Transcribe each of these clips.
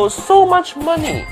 people so much money.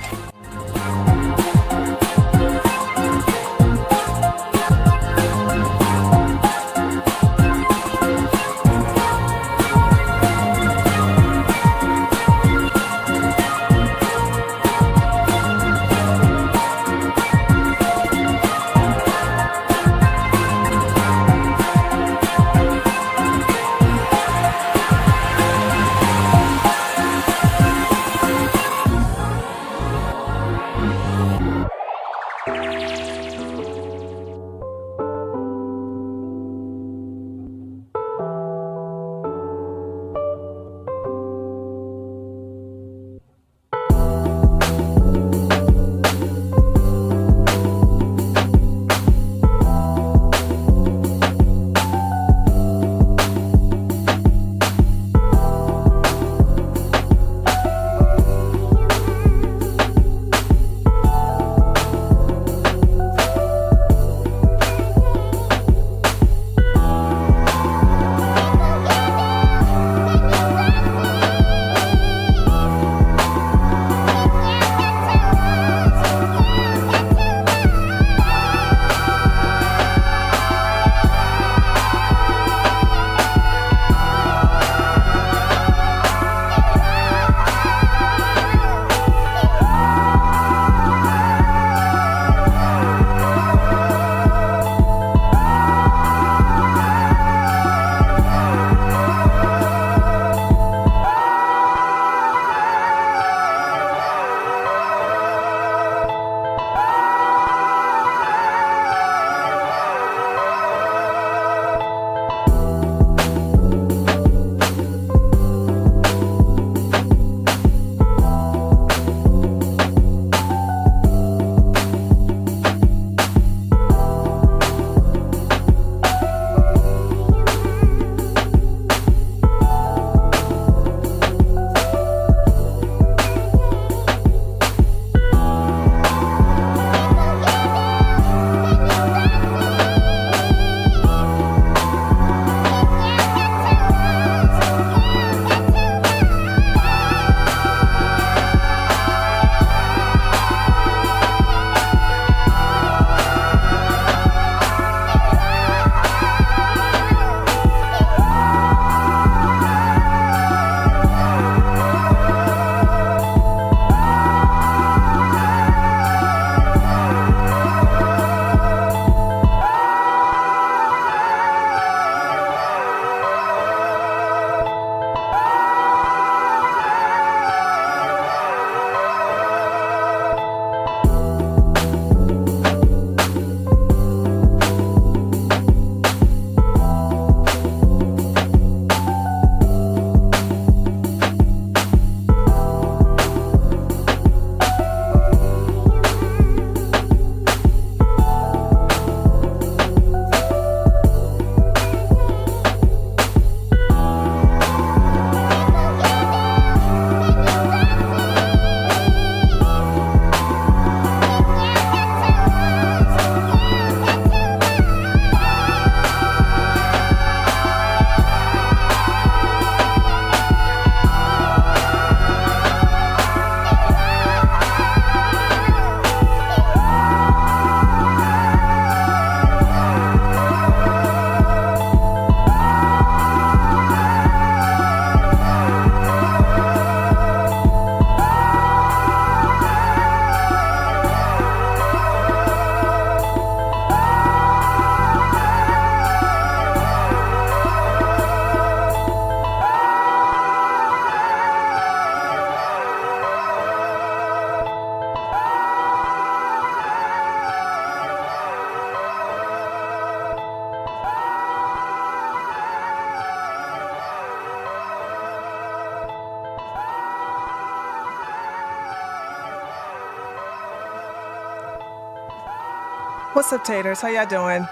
What's up, taters? How y'all doing?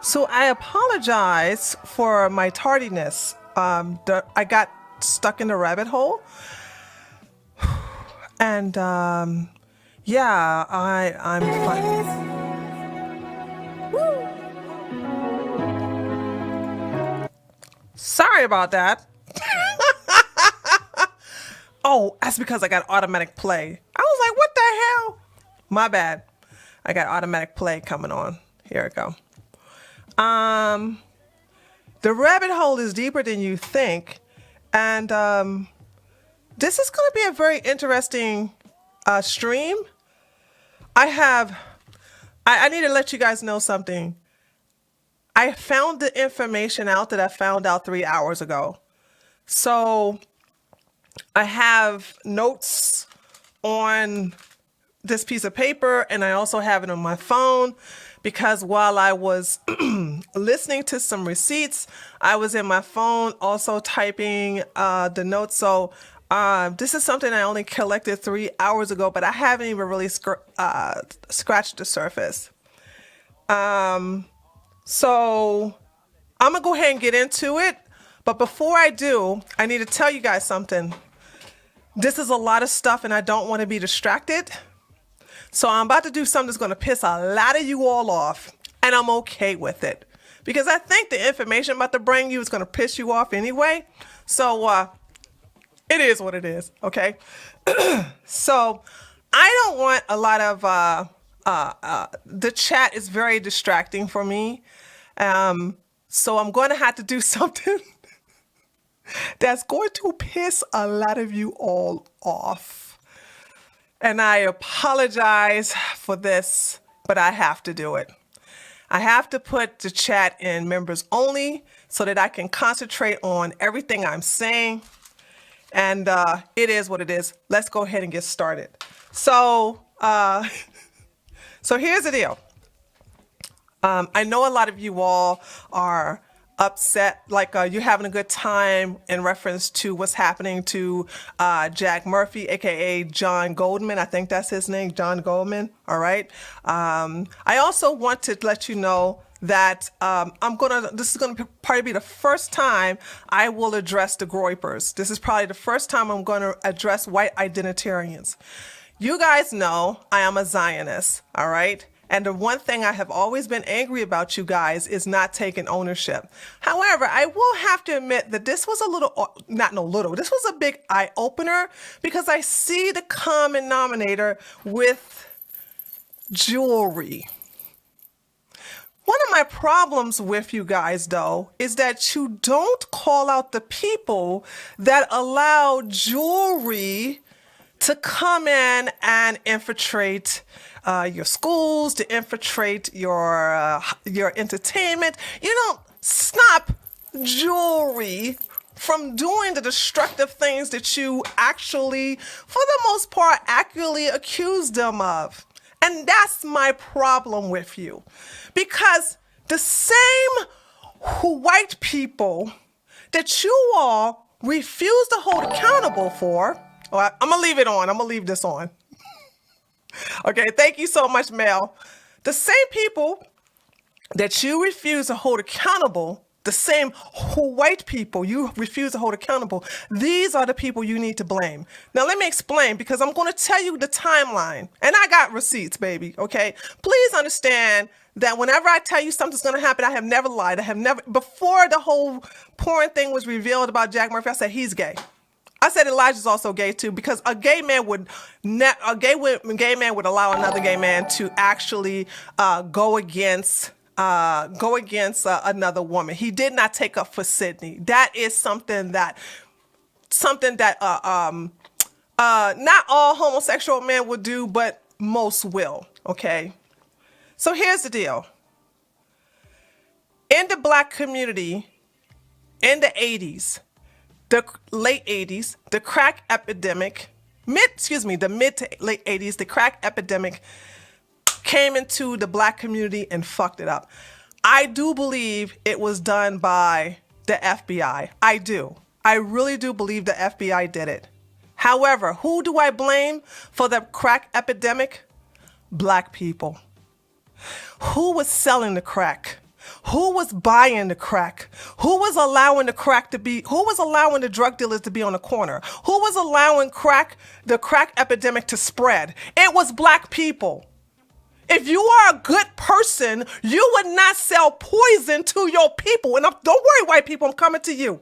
So I apologize for my tardiness. I got stuck in the rabbit hole. And yeah, I'm fine. Sorry about that. Oh, that's because I got automatic play. I was like, what the hell? My bad. I got automatic play coming on. Here we go. The rabbit hole is deeper than you think. And this is going to be a very interesting stream. I need to let you guys know something. I found the information out that I found out 3 hours ago. So I have notes on this piece of paper, and I also have it on my phone because while I was listening to some receipts, I was in my phone also typing the notes. So this is something I only collected 3 hours ago, but I haven't even really scratched the surface. So I'm gonna go ahead and get into it. But before I do, I need to tell you guys something. This is a lot of stuff and I don't want to be distracted. So I'm about to do something that's going to piss a lot of you all off. And I'm okay with it. Because I think the information I'm about to bring you is going to piss you off anyway. So it is what it is. Okay. So I don't want a lot of the chat is very distracting for me. So I'm going to have to do something that's going to piss a lot of you all off. And I apologize for this, but I have to do it. I have to put the chat in members only so that I can concentrate on everything I'm saying. And it is what it is. Let's go ahead and get started. So here's the deal. I know a lot of you all are upset, like you're having a good time in reference to what's happening to Jack Murphy, aka John Goldman. I think that's his name, John Goldman. All right. I also want to let you know that this is gonna probably be the first time I will address the Gropers. This is probably the first time I'm going to address white identitarians. You guys know I am a Zionist. All right. And the one thing I have always been angry about you guys is not taking ownership. However, I will have to admit that this was this was a big eye opener because I see the common denominator with jewelry. One of my problems with you guys, though, is that you don't call out the people that allow jewelry to come in and infiltrate your schools, to infiltrate your entertainment. You don't stop jewelry from doing the destructive things that you actually, for the most part, accurately accuse them of. And that's my problem with you. Because the same white people that you all refuse to hold accountable for, I'm going to leave it on. I'm going to leave this on. Okay, thank you so much, Mel. The same people that you refuse to hold accountable, the same white people you refuse to hold accountable, these are the people you need to blame. Now, let me explain, because I'm going to tell you the timeline. And I got receipts, baby, okay? Please understand that whenever I tell you something's going to happen, I have never lied. I have never, before the whole porn thing was revealed about Jack Murphy, I said he's gay. I said Elijah's also gay too, because a gay man would allow another gay man to actually go against another woman. He did not take up for Sydney. That is something that not all homosexual men would do, but most will. Okay, so here's the deal. In the black community, in the 80s. The late 80s, the crack epidemic, the mid to late 80s, the crack epidemic came into the black community and fucked it up. I do believe it was done by the FBI. I do. I really do believe the FBI did it. However, who do I blame for the crack epidemic? Black people. Who was selling the crack? Who was buying the crack? Who was allowing the drug dealers to be on the corner? Who was allowing the crack epidemic to spread? It was black people. If you are a good person, you would not sell poison to your people. And don't worry, white people, I'm coming to you.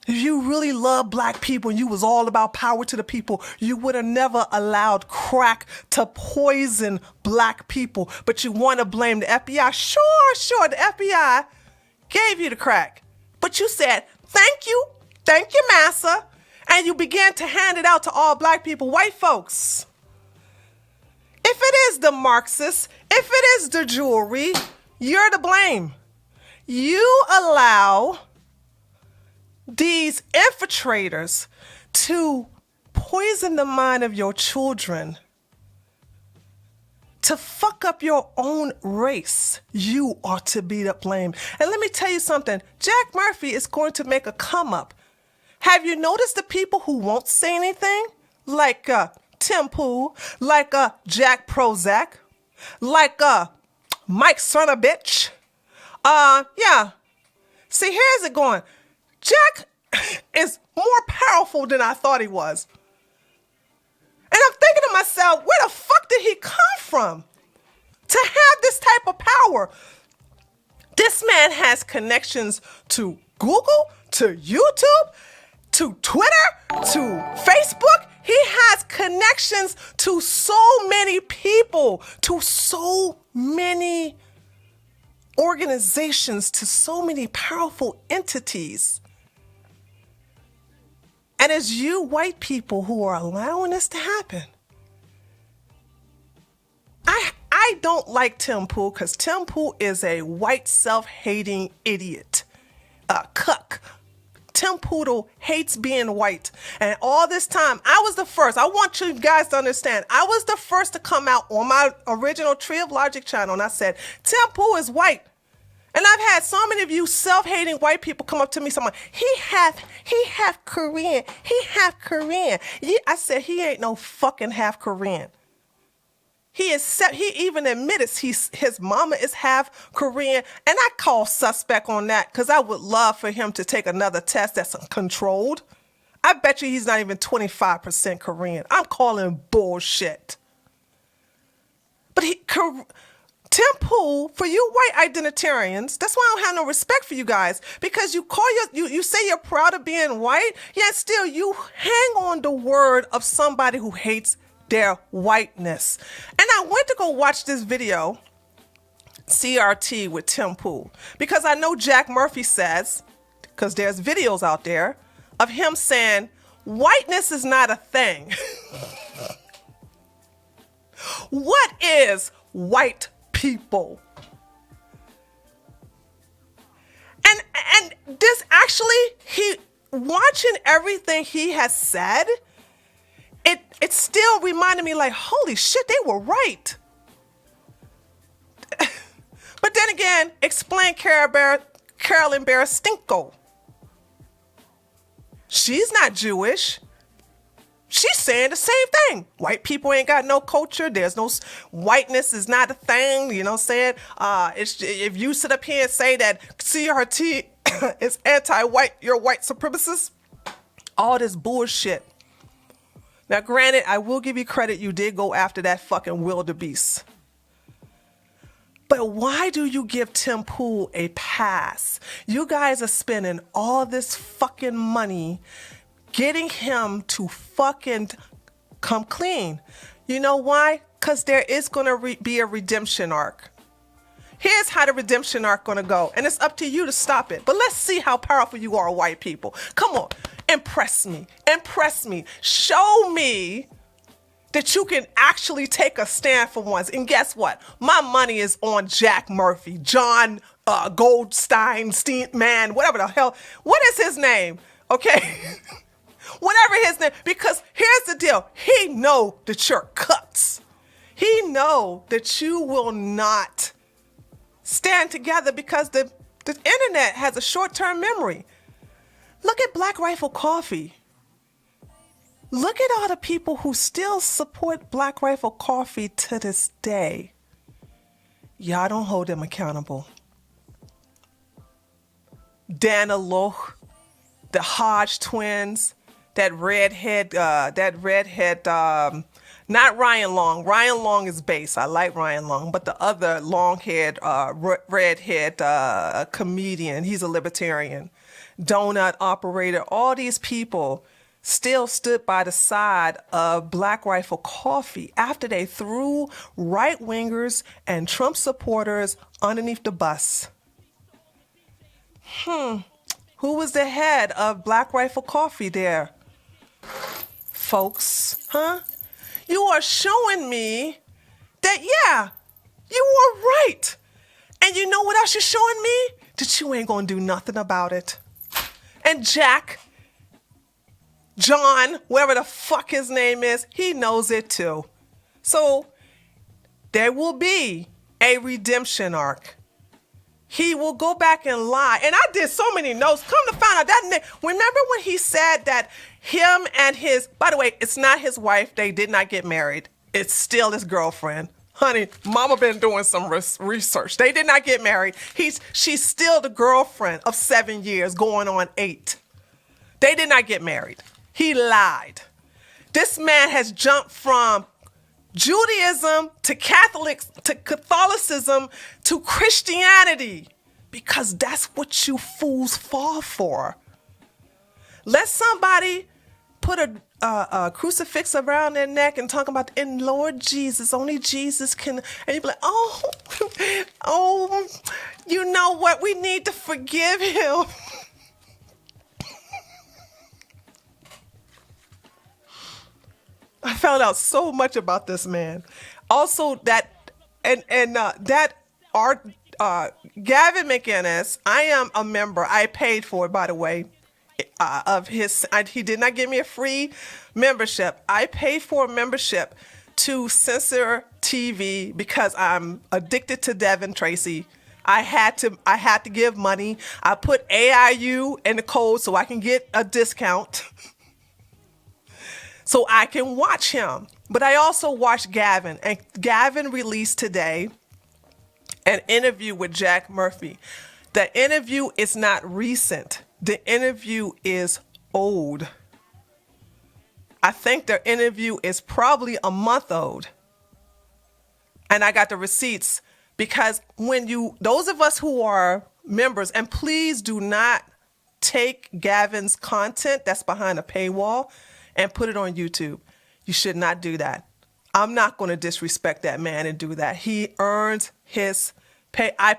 If you really love black people and you was all about power to the people, you would have never allowed crack to poison black people. But you want to blame the FBI. Sure, the FBI gave you the crack. But you said, thank you, massa. And you began to hand it out to all black people. White folks, if it is the Marxists, if it is the jewelry, you're to blame. You allow these infiltrators to poison the mind of your children, to fuck up your own race. You are to be to blame. And let me tell you something. Jack Murphy is going to make a come up. Have you noticed the people who won't say anything? Like Tim Pool, like Jack Prozac, like Mike son of a bitch. Yeah. See, here's it going. Jack is more powerful than I thought he was. And I'm thinking to myself, where the fuck did he come from to have this type of power? This man has connections to Google, to YouTube, to Twitter, to Facebook. He has connections to so many people, to so many organizations, to so many powerful entities. And it's you white people who are allowing this to happen. I don't like Tim Pool because Tim Pool is a white self-hating idiot. A cuck. Tim Poodle hates being white. And all this time, I was the first. I want you guys to understand. I was the first to come out on my original Tree of Logic channel. And I said, Tim Pool is white. And I've had so many of you self-hating white people come up to me, someone, he have Korean. He have Korean. I said, he ain't no fucking half Korean. He even admits his mama is half Korean. And I call suspect on that because I would love for him to take another test that's controlled. I bet you he's not even 25% Korean. I'm calling bullshit. But Tim Pool, for you white identitarians, that's why I don't have no respect for you guys, because you say you're proud of being white, yet still you hang on the word of somebody who hates their whiteness. And I went to go watch this video, CRT with Tim Pool, because I know Jack Murphy says, because there's videos out there of him saying, whiteness is not a thing. What is white people? And this actually, watching everything he has said, it still reminded me like, holy shit, they were right. But then again, explain Carolyn Berestinko. She's not Jewish. She's saying the same thing. White people ain't got no culture. There's no, whiteness is not a thing. You know what I'm saying? If you sit up here and say that CRT is anti-white, you're a white supremacist, all this bullshit. Now, granted, I will give you credit. You did go after that fucking wildebeest. But why do you give Tim Pool a pass? You guys are spending all this fucking money getting him to fucking come clean. You know why? Because there is going to be a redemption arc. Here's how the redemption arc going to go. And it's up to you to stop it. But let's see how powerful you are, white people. Come on. Impress me. Impress me. Show me that you can actually take a stand for once. And guess what? My money is on Jack Murphy, John Goldstein, man, whatever the hell. What is his name? Okay. Whatever his name. Because here's the deal. He know that you're cucks. He know that you will not stand together because the internet has a short-term memory. Look at Black Rifle Coffee. Look at all the people who still support Black Rifle Coffee to this day. Y'all don't hold them accountable. Dana Loch, the Hodge twins, that redhead Not Ryan Long. Ryan Long is bass. I like Ryan Long, but the other long-haired, red-haired comedian, he's a libertarian. Donut operator. All these people still stood by the side of Black Rifle Coffee after they threw right-wingers and Trump supporters underneath the bus. Who was the head of Black Rifle Coffee there, folks? Huh? You are showing me that, yeah, you were right. And you know what else you're showing me? That you ain't gonna do nothing about it. And Jack, John, whatever the fuck his name is, he knows it too. So there will be a redemption arc. He will go back and lie. And I did so many notes. Come to find out that remember when he said that him and his, by the way, it's not his wife. They did not get married. It's still his girlfriend. Honey, mama been doing some research. They did not get married. She's still the girlfriend of 7 years, going on 8. They did not get married. He lied. This man has jumped from Judaism to Catholicism to Christianity, because that's what you fools fall for. Let somebody put a crucifix around their neck and talk about, and Lord Jesus, only Jesus can, and you be like, oh, you know what? We need to forgive him. I found out so much about this man. Also, that Gavin McInnes, I am a member. I paid for it, by the way, of his. He did not give me a free membership. I paid for a membership to Censor TV because I'm addicted to Devin Tracy. I had to give money. I put AIU in the code so I can get a discount. So I can watch him. But I also watched Gavin. And Gavin released today an interview with Jack Murphy. The interview is not recent. The interview is old. I think the interview is probably a month old. And I got the receipts, because those of us who are members, and please do not take Gavin's content that's behind a paywall and put it on YouTube. You should not do that. I'm not going to disrespect that man and do that. He earns his pay. I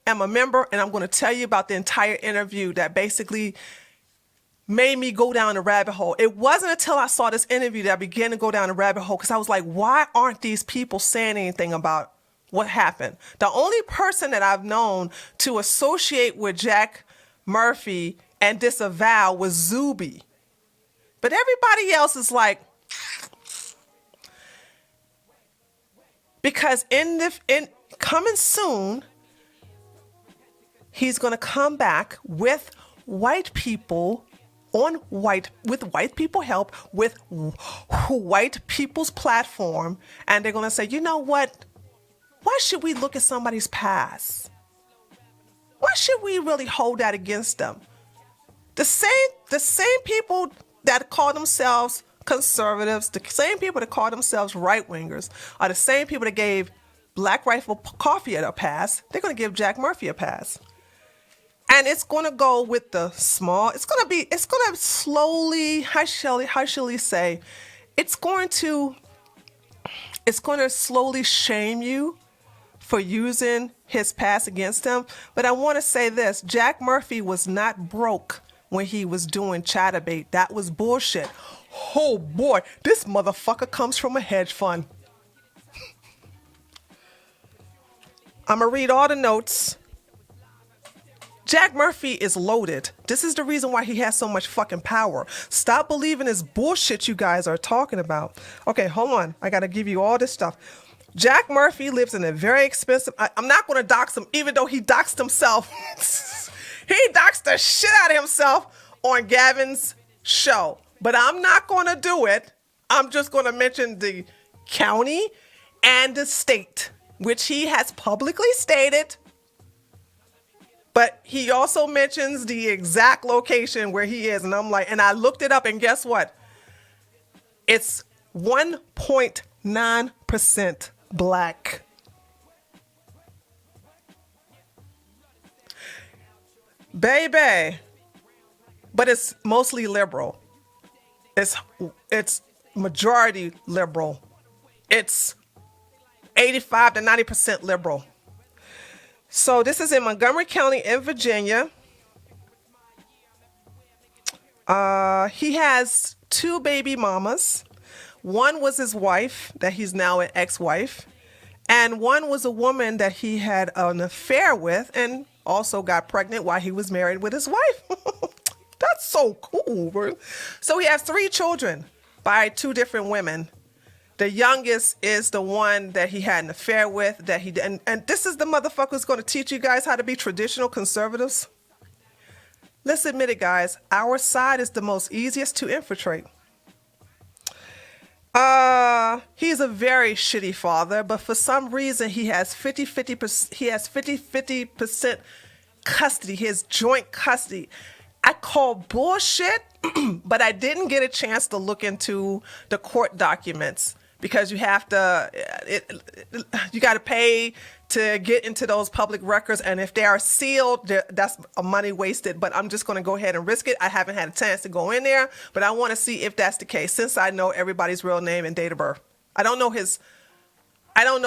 am a member, and I'm going to tell you about the entire interview that basically made me go down the rabbit hole. It wasn't until I saw this interview that I began to go down the rabbit hole, because I was like, why aren't these people saying anything about what happened? The only person that I've known to associate with Jack Murphy and disavow was Zuby. But everybody else is like, because in coming soon, he's going to come back with white people with white people help, with white people's platform, and they're going to say, you know what? Why should we look at somebody's past? Why should we really hold that against them? The same people that call themselves conservatives, the same people that call themselves right-wingers, are the same people that gave Black Rifle Coffee a pass. They're going to give Jack Murphy a pass. And it's going to go with the small, it's going to slowly, how shall we say, it's going to slowly shame you for using his pass against him. But I want to say this, Jack Murphy was not broke when he was doing Chatterbait. That was bullshit. Oh boy, this motherfucker comes from a hedge fund. I'm gonna read all the notes. Jack Murphy is loaded. This is the reason why he has so much fucking power. Stop believing this bullshit you guys are talking about. Okay, hold on. I gotta give you all this stuff. Jack Murphy lives in a very expensive, I'm not gonna dox him, even though he doxed himself. He doxed the shit out of himself on Gavin's show. But I'm not going to do it. I'm just going to mention the county and the state, which he has publicly stated. But he also mentions the exact location where he is. And I'm like, and I looked it up, and guess what? It's 1.9% black. Baby. But it's mostly liberal. It's majority liberal. It's 85 to 90% liberal. So this is in Montgomery County in Virginia. He has 2 baby mamas. One was his wife, that he's now an ex-wife. And one was a woman that he had an affair with and also got pregnant while he was married with his wife. That's so cool, bro. So he has 3 children by 2 different women. The youngest is the one that he had an affair with, that he and this is the motherfucker who's going to teach you guys how to be traditional conservatives. Let's admit it, guys. Our side is the most easiest to infiltrate. He's a very shitty father, but for some reason he has 50% custody, his joint custody. I call bullshit, but I didn't get a chance to look into the court documents because you have to, you got to pay to get into those public records. And if they are sealed, that's money wasted, but I'm just going to go ahead and risk it. I haven't had a chance to go in there, but I want to see if that's the case since I know everybody's real name and date of birth. I don't know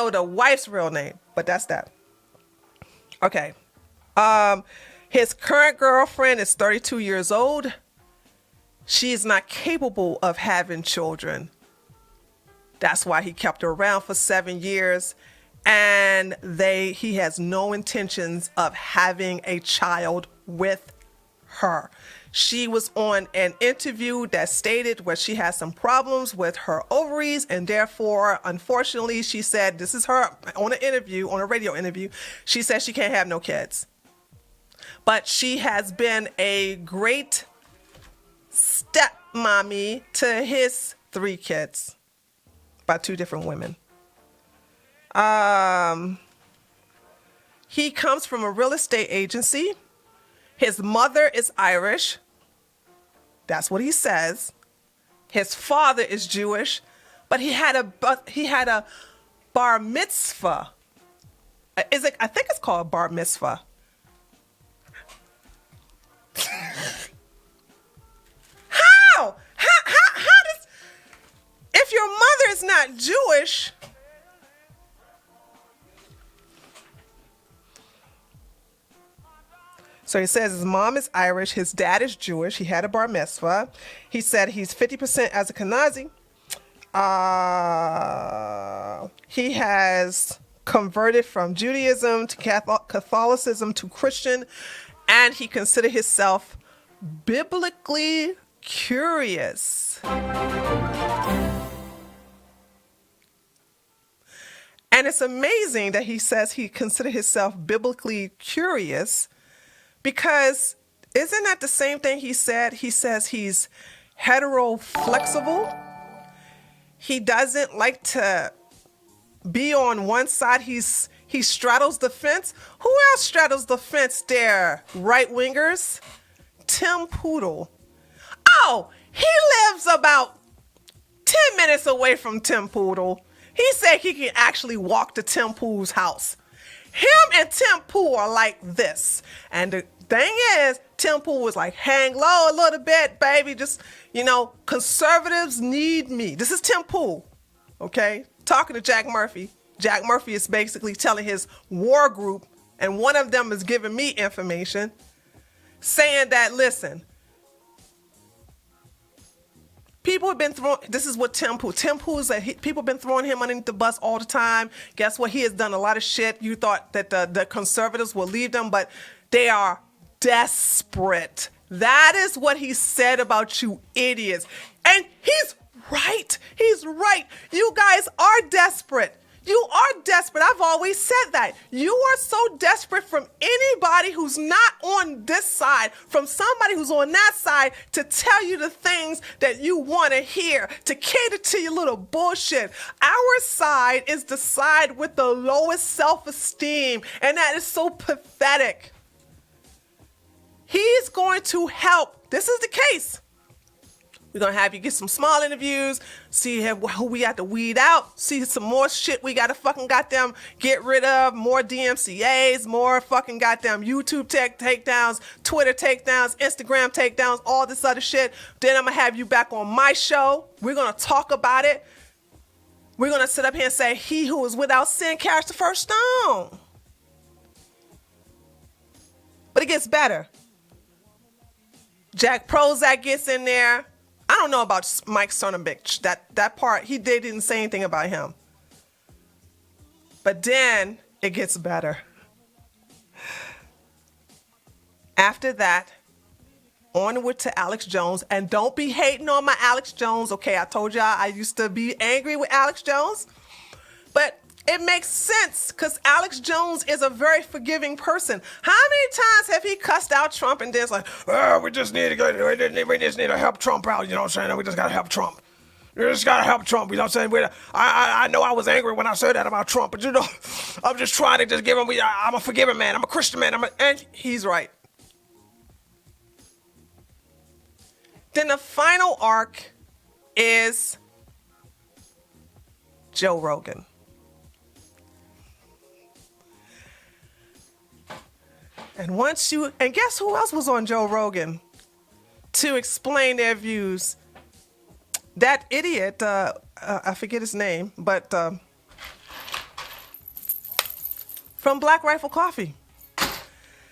the wife's real name, but that's that. Okay. His current girlfriend is 32 years old. She is not capable of having children. That's why he kept her around for 7 years. And he has no intentions of having a child with her. She was on an interview that stated where she has some problems with her ovaries, and therefore, unfortunately, she said, this is her on an interview, on a radio interview, she said she can't have no kids. But she has been a great stepmommy to his 3 kids by 2 different women. He comes from a real estate agency. His mother is Irish. That's what he says. His father is Jewish, but he had a bar mitzvah. I think it's called bar mitzvah. How does, if your mother is not Jewish, so he says his mom is Irish, his dad is Jewish, he had a bar mitzvah. He said he's 50% Ashkenazi. He has converted from Judaism to Catholicism to Christian, and he considered himself biblically curious. And it's amazing that he says he considered himself biblically curious, because isn't that the same thing he said? He says he's hetero-flexible. He doesn't like to be on one side. He straddles the fence. Who else straddles the fence there? Right-wingers? Tim Poodle. Oh, he lives about 10 minutes away from Tim Poodle. He said he can actually walk to Tim Poodle's house. Him and Tim Pool are like this. And the thing is, Tim Pool was like, hang low a little bit, baby. Just, conservatives need me. This is Tim Pool, okay? Talking to Jack Murphy. Jack Murphy is basically telling his war group, and one of them is giving me information, saying that, listen, people have been throwing, this is what Tim Pool is like, people have been throwing him underneath the bus all the time. Guess what? He has done a lot of shit. You thought that the conservatives will leave them, but they are desperate. That is what he said about you idiots. And he's right. He's right. You guys are desperate. You are desperate. I've always said that. You are so desperate from anybody who's not on this side, from somebody who's on that side, to tell you the things that you want to hear, to cater to your little bullshit. Our side is the side with the lowest self-esteem, and that is so pathetic. He's going to help. This is the case. We're going to have you get some small interviews, see who we got to weed out, see some more shit we got to fucking goddamn get rid of, more DMCAs, more fucking goddamn YouTube takedowns, Twitter takedowns, Instagram takedowns, all this other shit. Then I'm going to have you back on my show. We're going to talk about it. We're going to sit up here and say, he who is without sin carries the first stone. But it gets better. Jack Prozac gets in there. I don't know about Mike Cernovich. That part, they didn't say anything about him. But then it gets better. After that, onward to Alex Jones. And don't be hating on my Alex Jones. Okay, I told y'all I used to be angry with Alex Jones. But it makes sense because Alex Jones is a very forgiving person. How many times have he cussed out Trump and then it's like, oh, we just need to help Trump out, you know what I'm saying? We just got to help Trump. We just got to help Trump, you know what I'm saying? I know I was angry when I said that about Trump, but you know, I'm just trying to just give him, I'm a forgiving man, I'm a Christian man, and he's right. Then the final arc is Joe Rogan. And guess who else was on Joe Rogan to explain their views? That idiot, I forget his name, but from Black Rifle Coffee.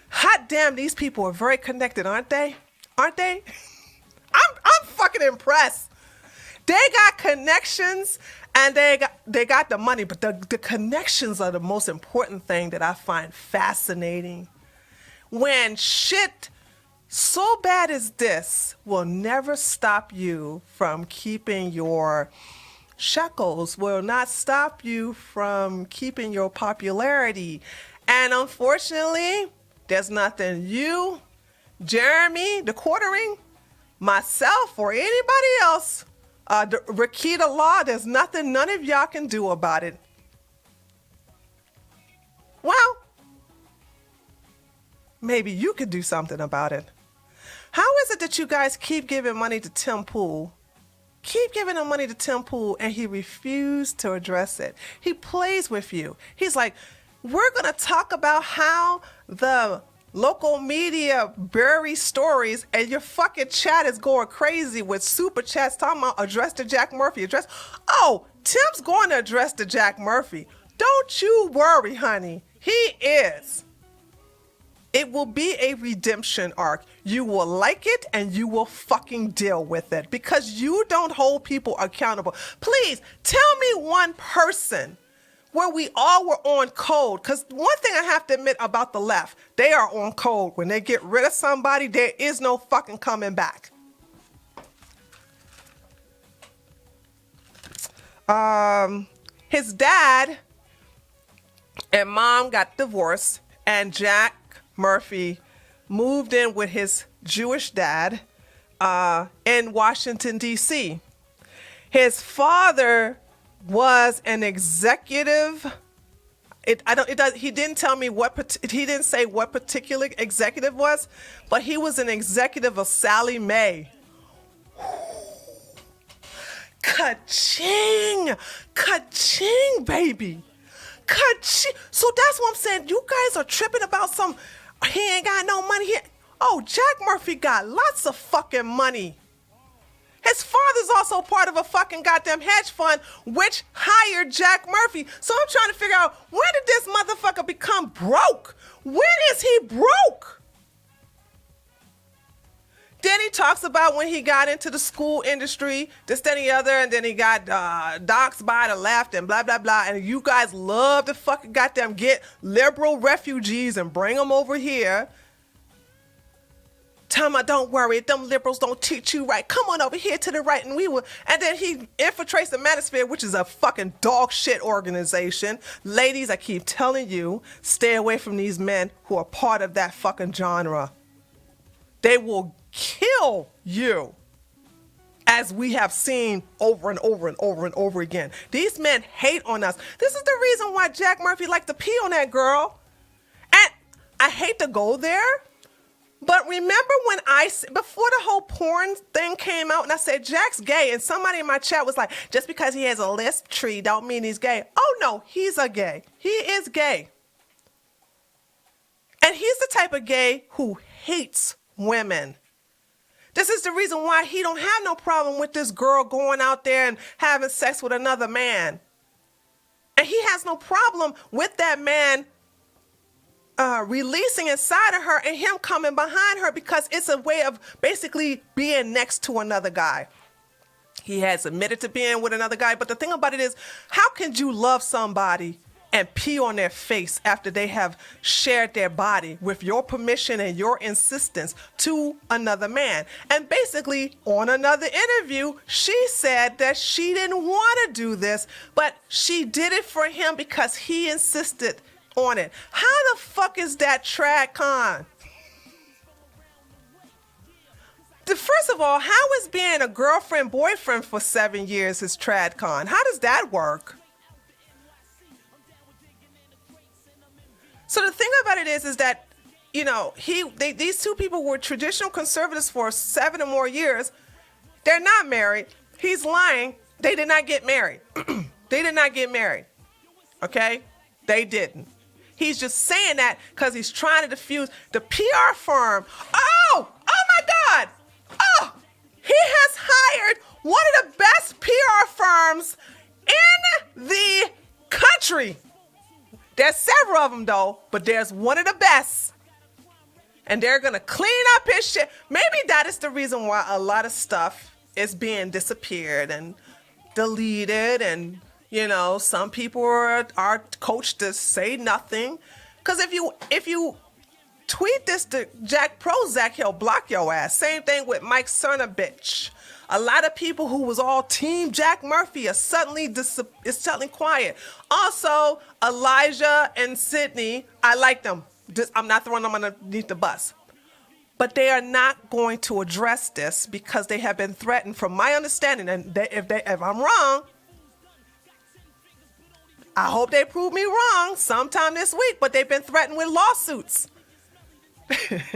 Hot damn, these people are very connected, aren't they? Aren't they? I'm fucking impressed. They got connections and they got the money, but the connections are the most important thing that I find fascinating. When shit so bad as this will never stop you from keeping your shekels, will not stop you from keeping your popularity. And unfortunately, there's nothing you, Jeremy, the quartering, myself, or anybody else, Rakita Law, there's nothing none of y'all can do about it. Well, maybe you could do something about it. How is it that you guys keep giving money to Tim Pool? Keep giving him money to Tim Pool and he refused to address it. He plays with you. He's like, we're going to talk about how the local media bury stories and your fucking chat is going crazy with super chats talking about address to Jack Murphy. Oh, Tim's going to address to Jack Murphy. Don't you worry, honey. He is. It will be a redemption arc. You will like it and you will fucking deal with it because you don't hold people accountable. Please tell me one person where we all were on code. Because one thing I have to admit about the left, they are on code. When they get rid of somebody, there is no fucking coming back. His dad and mom got divorced and Jack Murphy moved in with his Jewish dad in Washington, D.C. His father was an executive. He didn't tell me he didn't say what particular executive was, but he was an executive of Sally Mae. Ka-ching! Ka-ching, baby! Ka-ching! So that's what I'm saying. You guys are tripping about he ain't got no money here. Oh, Jack Murphy got lots of fucking money. His father's also part of a fucking goddamn hedge fund, which hired Jack Murphy. So I'm trying to figure out, when did this motherfucker become broke? When is he broke? Then he talks about when he got into the school industry, this, that, and the other, and then he got doxxed by the left and blah, blah, blah. And you guys love to fucking goddamn get liberal refugees and bring them over here. Tell me, don't worry, them liberals don't teach you right. Come on over here to the right and we will. And then he infiltrates the Manosphere, which is a fucking dog shit organization. Ladies, I keep telling you, stay away from these men who are part of that fucking genre. They will kill you, as we have seen over and over and over and over again. These men hate on us. This is the reason why Jack Murphy liked to pee on that girl. And I hate to go there, But remember when before the whole porn thing came out and I said, Jack's gay, and somebody in my chat was like, just because he has a lisp tree don't mean he's gay. Oh no, he's a gay. He is gay. And he's the type of gay who hates women. This is the reason why he don't have no problem with this girl going out there and having sex with another man. And he has no problem with that man releasing inside of her and him coming behind her, because it's a way of basically being next to another guy. He has admitted to being with another guy, but the thing about it is, how can you love somebody and pee on their face after they have shared their body with your permission and your insistence to another man? And basically, on another interview, she said that she didn't want to do this, but she did it for him because he insisted on it. How the fuck is that trad con? First of all, how is being a girlfriend boyfriend for 7 years is trad con? How does that work? So the thing about it is that, you know, these two people were traditional conservatives for 7 or more years. They're not married. He's lying. They did not get married. They did not get married. Okay? They didn't. He's just saying that because he's trying to diffuse the PR firm. Oh my God. Oh, he has hired one of the best PR firms in the country. There's several of them though, but there's one of the best. And they're going to clean up his shit. Maybe that is the reason why a lot of stuff is being disappeared and deleted, and you know, some people are coached to say nothing. Because if you tweet this to Jack Prozac, he'll block your ass. Same thing with Mike Cernovich. A lot of people who was all team Jack Murphy are suddenly quiet. Also, Elijah and Sydney, I like them. I'm not throwing them underneath the bus. But they are not going to address this because they have been threatened, from my understanding. And if I'm wrong, I hope they prove me wrong sometime this week, but they've been threatened with lawsuits.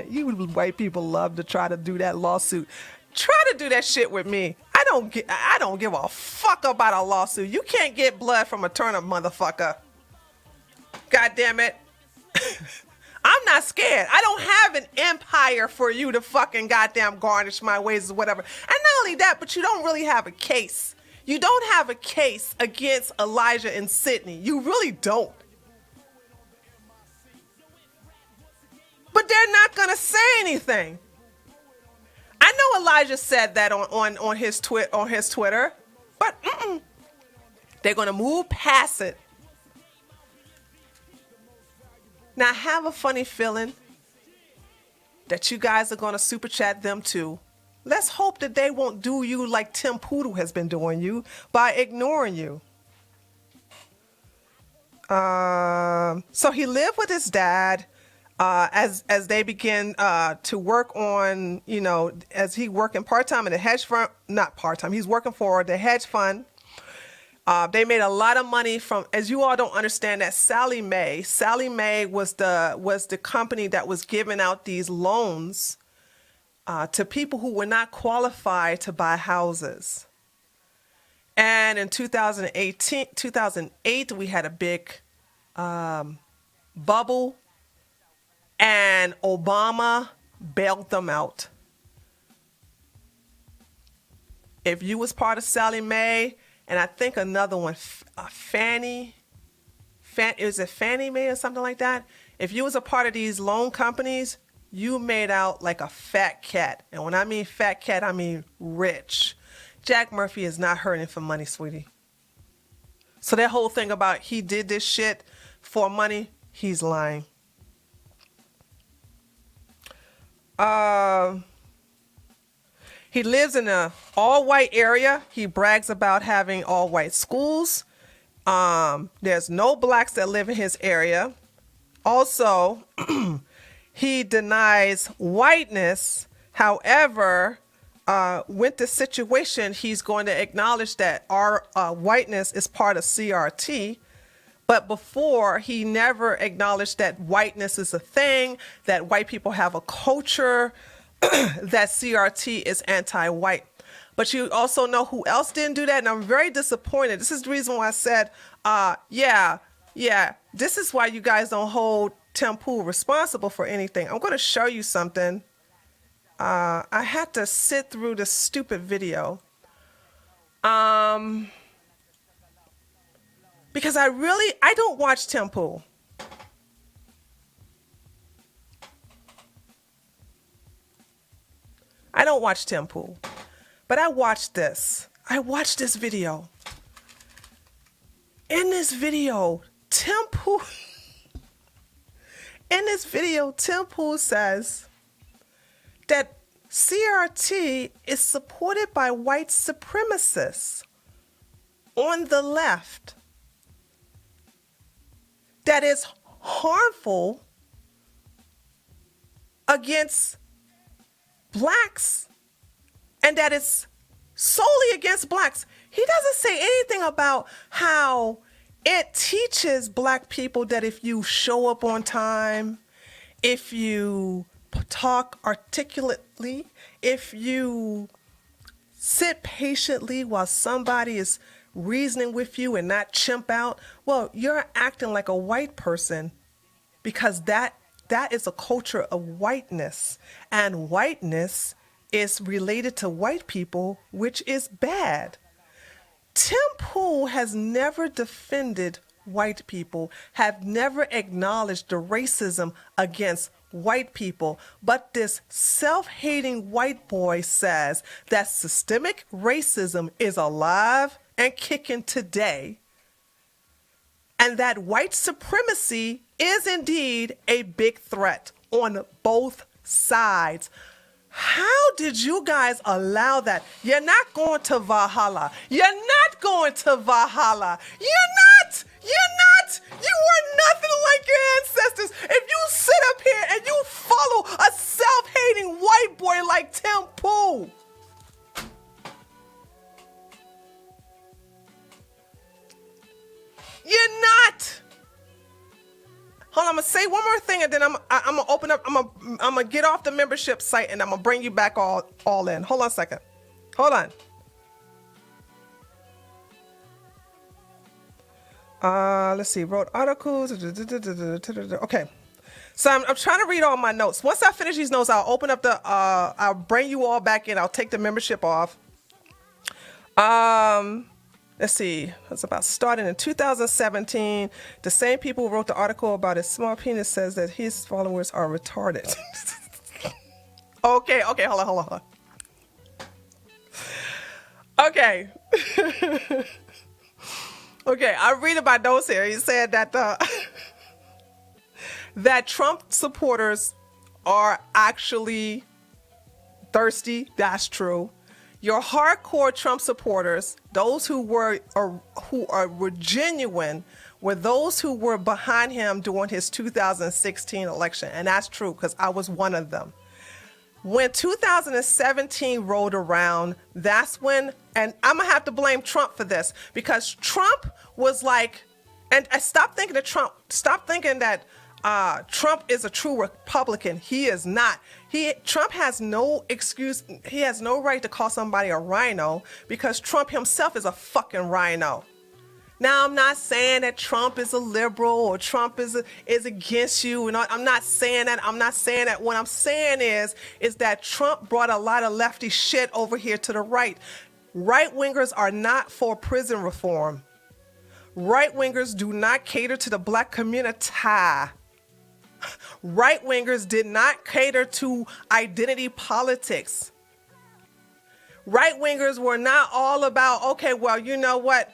You white people love to try to do that lawsuit. Try to do that shit with me. I don't give a fuck about a lawsuit. You can't get blood from a turnip, motherfucker. God damn it. I'm not scared. I don't have an empire for you to fucking goddamn garnish my ways or whatever. And not only that, but you don't really have a case. You don't have a case against Elijah and Sydney. You really don't. But they're not going to say anything. I know Elijah said that on his Twitter, but they're going to move past it. Now, I have a funny feeling that you guys are going to super chat them too. Let's hope that they won't do you like Tim Poodle has been doing you by ignoring you. So he lived with his dad as they begin to work on, you know, as he working part-time in the hedge fund, not part-time, he's working for the hedge fund. They made a lot of money from, as you all don't understand, that Sallie Mae was the company that was giving out these loans to people who were not qualified to buy houses. And in 2008, we had a big bubble, and Obama bailed them out. If you was part of Sallie Mae, and I think another one, Fannie Mae or something like that? If you was a part of these loan companies, you made out like a fat cat. And when I mean fat cat, I mean rich. Jack Murphy is not hurting for money, sweetie. So that whole thing about he did this shit for money, he's lying. He lives in an all-white area. He brags about having all-white schools. There's no blacks that live in his area. Also, he denies whiteness. However, with the situation, he's going to acknowledge that our whiteness is part of CRT. But before, he never acknowledged that whiteness is a thing, that white people have a culture, that CRT is anti-white. But you also know who else didn't do that, and I'm very disappointed. This is the reason why I said, yeah, this is why you guys don't hold Tim Pool responsible for anything. I'm going to show you something. I had to sit through this stupid video. Because I don't watch Tim Pool. I don't watch Tim Pool. But I watched this. I watched this video. In this video, Tim Pool says that CRT is supported by white supremacists on the left, that is harmful against blacks, and that is solely against blacks. He doesn't say anything about how it teaches black people that if you show up on time, if you talk articulately, if you sit patiently while somebody is reasoning with you and not chimp out, well, you're acting like a white person, because that is a culture of whiteness, and whiteness is related to white people, which is bad. Tim Pool has never defended white people, have never acknowledged the racism against white people, but this self-hating white boy says that systemic racism is alive and kicking today, and that white supremacy is indeed a big threat on both sides. How did you guys allow that? You're not going to Valhalla. You're not going to Valhalla. You're not. You are nothing like your ancestors. If you sit up here and you follow a self-hating white boy like Tim Pool, you're not. Hold on, I'm gonna say one more thing, and then I'm gonna open up. I'm gonna get off the membership site, and I'm gonna bring you back all in. Hold on a second. Hold on. Let's see. Wrote articles. Okay. So I'm trying to read all my notes. Once I finish these notes, I'll open up the. I'll bring you all back in. I'll take the membership off. Let's see. It's about starting in 2017. The same people who wrote the article about his small penis says that his followers are retarded. Okay. Hold on. Okay. Okay. I read about those here. He said that that Trump supporters are actually thirsty. That's true. Your hardcore Trump supporters, those who were genuine, were those who were behind him during his 2016 election. And that's true, because I was one of them. When 2017 rolled around, that's when, and I'm going to have to blame Trump for this, because Trump was like, and I stopped thinking that Trump is a true Republican. He is not. Trump has no excuse. He has no right to call somebody a rhino, because Trump himself is a fucking rhino. Now, I'm not saying that Trump is a liberal or Trump is against you. And I'm not saying that. What I'm saying is that Trump brought a lot of lefty shit over here to the right. Right-wingers are not for prison reform. Right-wingers do not cater to the black community. Right-wingers did not cater to identity politics. Right-wingers were not all about, okay, well, you know what?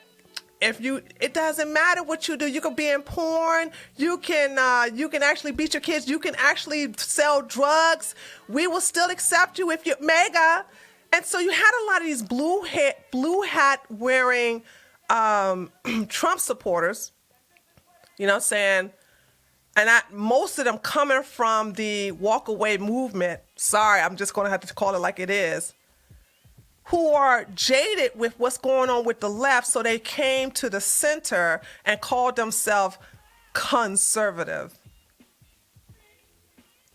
It doesn't matter what you do. You can be in porn. You can actually beat your kids. You can actually sell drugs. We will still accept you if you're MAGA. And so you had a lot of these blue hat wearing Trump supporters, you know what I'm saying? And most of them coming from the walk away movement. Sorry, I'm just going to have to call it like it is. who are jaded with what's going on with the left, so they came to the center and called themselves conservative.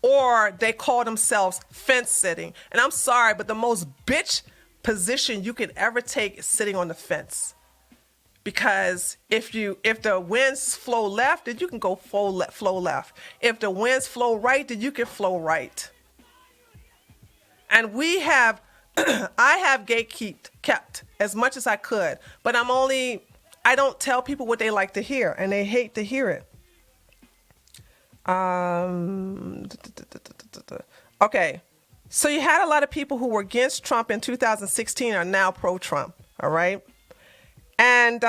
Or they call themselves fence sitting. And I'm sorry, but the most bitch position you can ever take is sitting on the fence. Because if the winds flow left, then you can go flow left. If the winds flow right, then you can flow right. And we have, I have kept as much as I could, but I don't tell people what they like to hear, and they hate to hear it. Okay, so you had a lot of people who were against Trump in 2016 are now pro-Trump, all right? And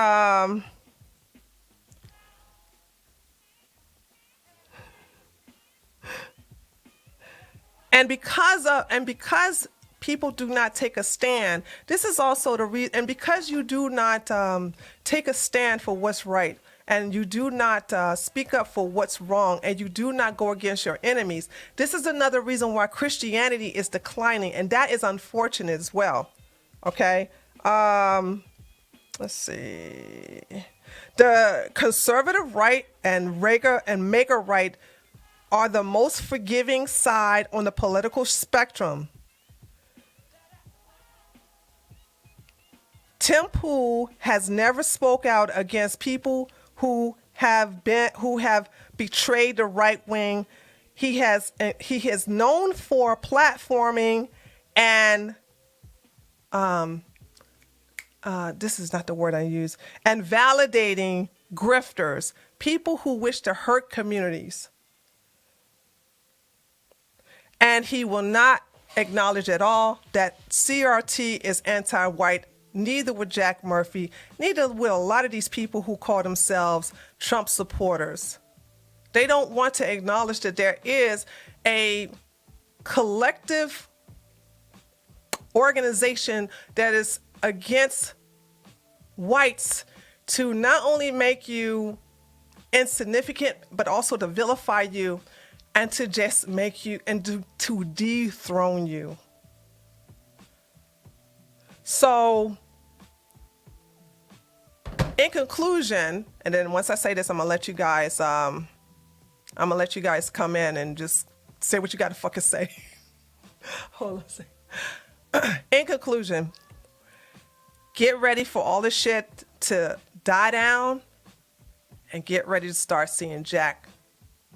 because people do not take a stand, this is also the reason. And because you do not take a stand for what's right, and you do not speak up for what's wrong, and you do not go against your enemies, this is another reason why Christianity is declining, and that is unfortunate as well. Okay, let's see. The conservative right and MAGA right are the most forgiving side on the political spectrum. Tim Pool has never spoke out against people who have betrayed the right wing. He is known for platforming and this is not the word I use, and validating grifters, people who wish to hurt communities. And he will not acknowledge at all that CRT is anti-white. Neither would Jack Murphy, neither will a lot of these people who call themselves Trump supporters. They don't want to acknowledge that there is a collective organization that is against whites to not only make you insignificant, but also to vilify you and to just make you and to dethrone you. So, in conclusion, and then once I say this, I'm gonna let you guys come in and just say what you got to fucking say. Hold on a second. In conclusion, get ready for all this shit to die down and get ready to start seeing Jack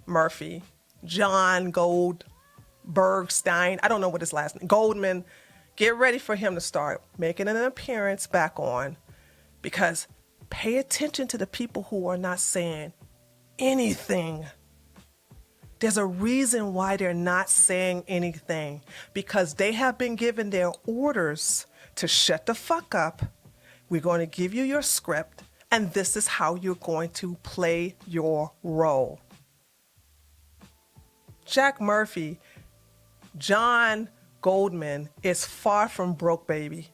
Murphy, John Goldbergstein, I don't know what his last name, Goldman. Get ready for him to start making an appearance back on, because pay attention to the people who are not saying anything. There's a reason why they're not saying anything, because they have been given their orders to shut the fuck up. We're going to give you your script, and this is how you're going to play your role. Jack Murphy, John Goldman is far from broke, baby.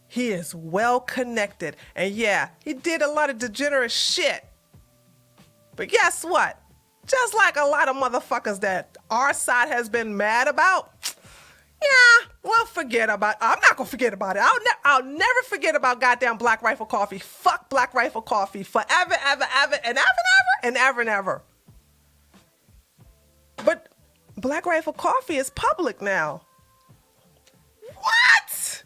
He is well connected. And yeah, he did a lot of degenerate shit. But guess what? Just like a lot of motherfuckers that our side has been mad about, yeah, well, forget about it. I'm not going to forget about it. I'll never forget about goddamn Black Rifle Coffee. Fuck Black Rifle Coffee forever, ever, ever, and ever, and ever, and ever. But Black Rifle Coffee is public now. What?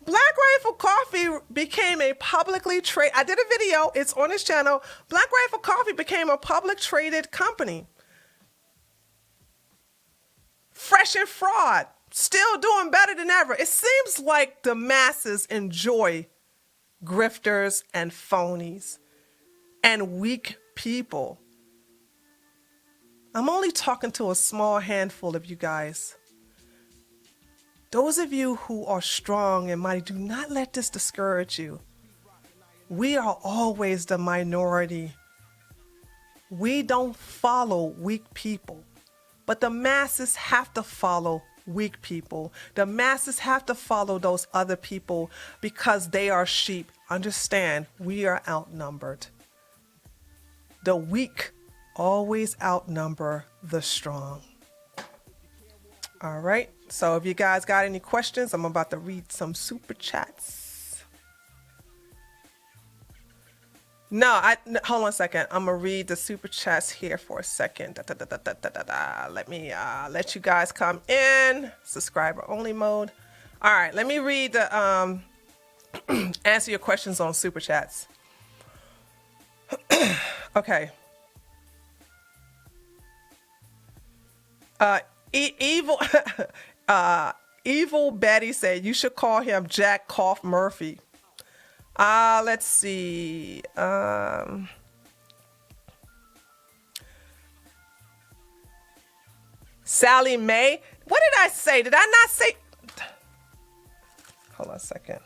Black Rifle Coffee became a publicly traded, I did a video, it's on his channel. Black Rifle Coffee became a public traded company. Fresh and fraud, still doing better than ever. It seems like the masses enjoy grifters and phonies and weak people. I'm only talking to a small handful of you guys. Those of you who are strong and mighty, do not let this discourage you. We are always the minority. We don't follow weak people, but the masses have to follow weak people. The masses have to follow those other people because they are sheep. Understand, we are outnumbered. The weak always outnumber the strong. All right. So if you guys got any questions, I'm about to read some super chats. No, hold on a second. I'm gonna read the super chats here for a second. Let me let you guys come in. Subscriber only mode. All right. Let me read the answer your questions on super chats. Okay. Evil Evil Betty said you should call him Jack Cough Murphy. Let's see. Sally Mae. What did I say? Did I not say? Hold on a second.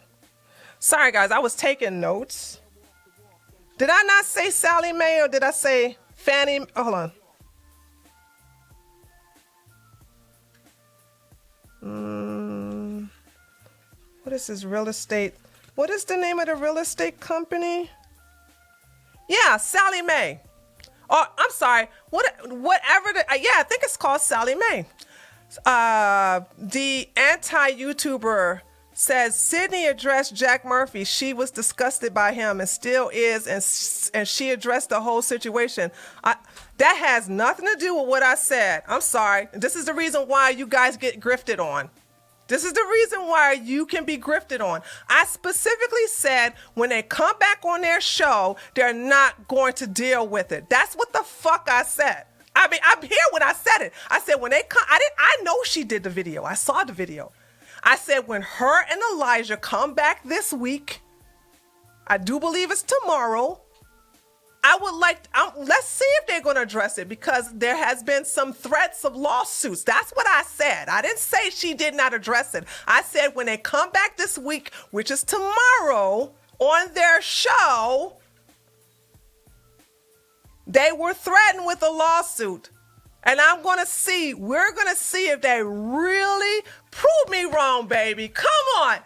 Sorry, guys. I was taking notes. Did I not say Sally Mae or did I say Fannie? Hold on. What is this real estate? What is the name of the real estate company? Yeah, Sally Mae. Oh, I'm sorry. Whatever. Yeah, I think it's called Sally Mae. The anti-YouTuber says Sydney addressed Jack Murphy. She was disgusted by him and still is, and she addressed the whole situation. That has nothing to do with what I said. I'm sorry. This is the reason why you guys get grifted on. This is the reason why you can be grifted on. I specifically said when they come back on their show, they're not going to deal with it. That's what the fuck I said. I mean, I'm here when I said it. I said when they come, I know she did the video. I saw the video. I said when her and Elijah come back this week, I do believe it's tomorrow. I would like, let's see if they're going to address it because there has been some threats of lawsuits. That's what I said. I didn't say she did not address it. I said when they come back this week, which is tomorrow, on their show, they were threatened with a lawsuit. And we're going to see if they really prove me wrong, baby. Come on,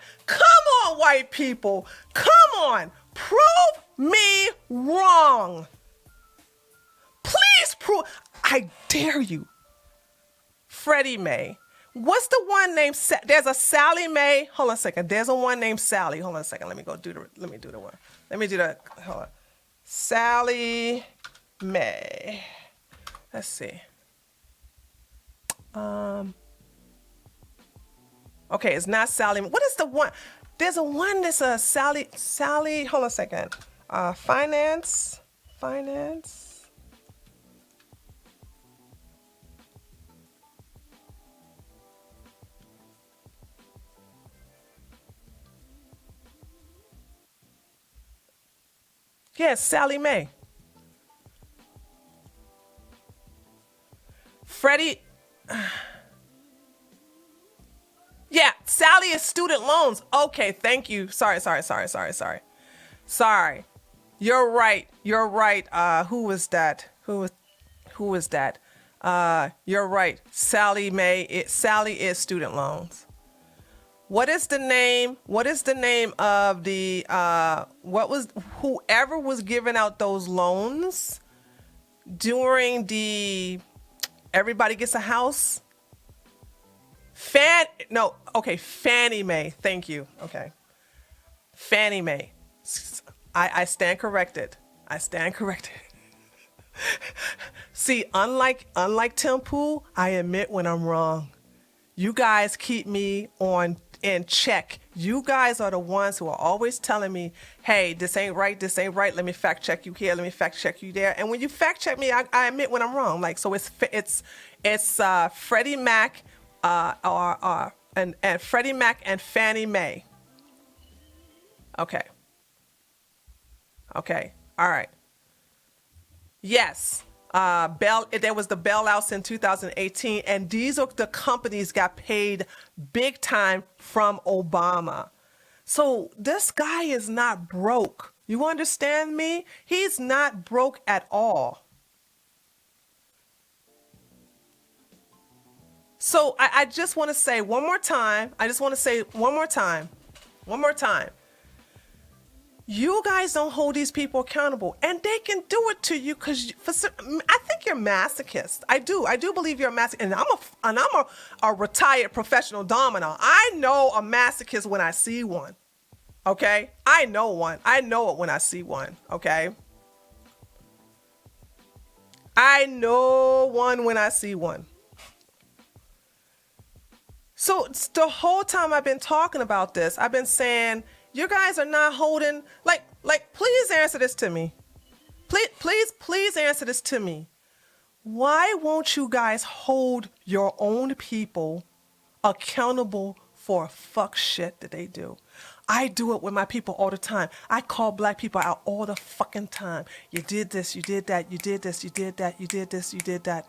white people. Come on, prove me wrong. Please prove, I dare you. Freddie Mae. What's the one named, there's a Sally Mae. Hold on a second. There's a one named Sally. Hold on a second. Let me do the one. Hold on. Sally Mae. Let's see. Okay, it's not Sally. What is the one? There's a one that's a Sally, hold on a second. Finance. Yes, Sally Mae. Freddie. Yeah, Sally is student loans. Okay, thank you. Sorry. You're right. Who was that? Who is that? You're right. Sally Mae. Sally is student loans. What is the name of the whoever was giving out those loans during the Everybody Gets a House? Fannie Mae. Thank you. Okay. Fannie Mae. I stand corrected. See, unlike Tim Pool, I admit when I'm wrong. You guys keep me in check. You guys are the ones who are always telling me, hey, this ain't right. Let me fact check you here. Let me fact check you there. And when you fact check me, I admit when I'm wrong. Like, so it's Freddie Mac, and Freddie Mac and Fannie Mae. Okay. All right. Yes. There was the bailouts in 2018, and these are the companies got paid big time from Obama. So this guy is not broke. You understand me? He's not broke at all. So I just want to say one more time. You guys don't hold these people accountable, and they can do it to you because I think you're masochist. I do believe you're a masochist, and I'm a retired professional domino. I know a masochist when I see one. Okay, I know one. I know it when I see one. Okay, I know one when I see one. So the whole time I've been talking about this, I've been saying, you guys are not holding, please answer this to me. Please answer this to me. Why won't you guys hold your own people accountable for fuck shit that they do? I do it with my people all the time. I call black people out all the fucking time. You did this, you did that, you did this, you did that, you did this, you did that.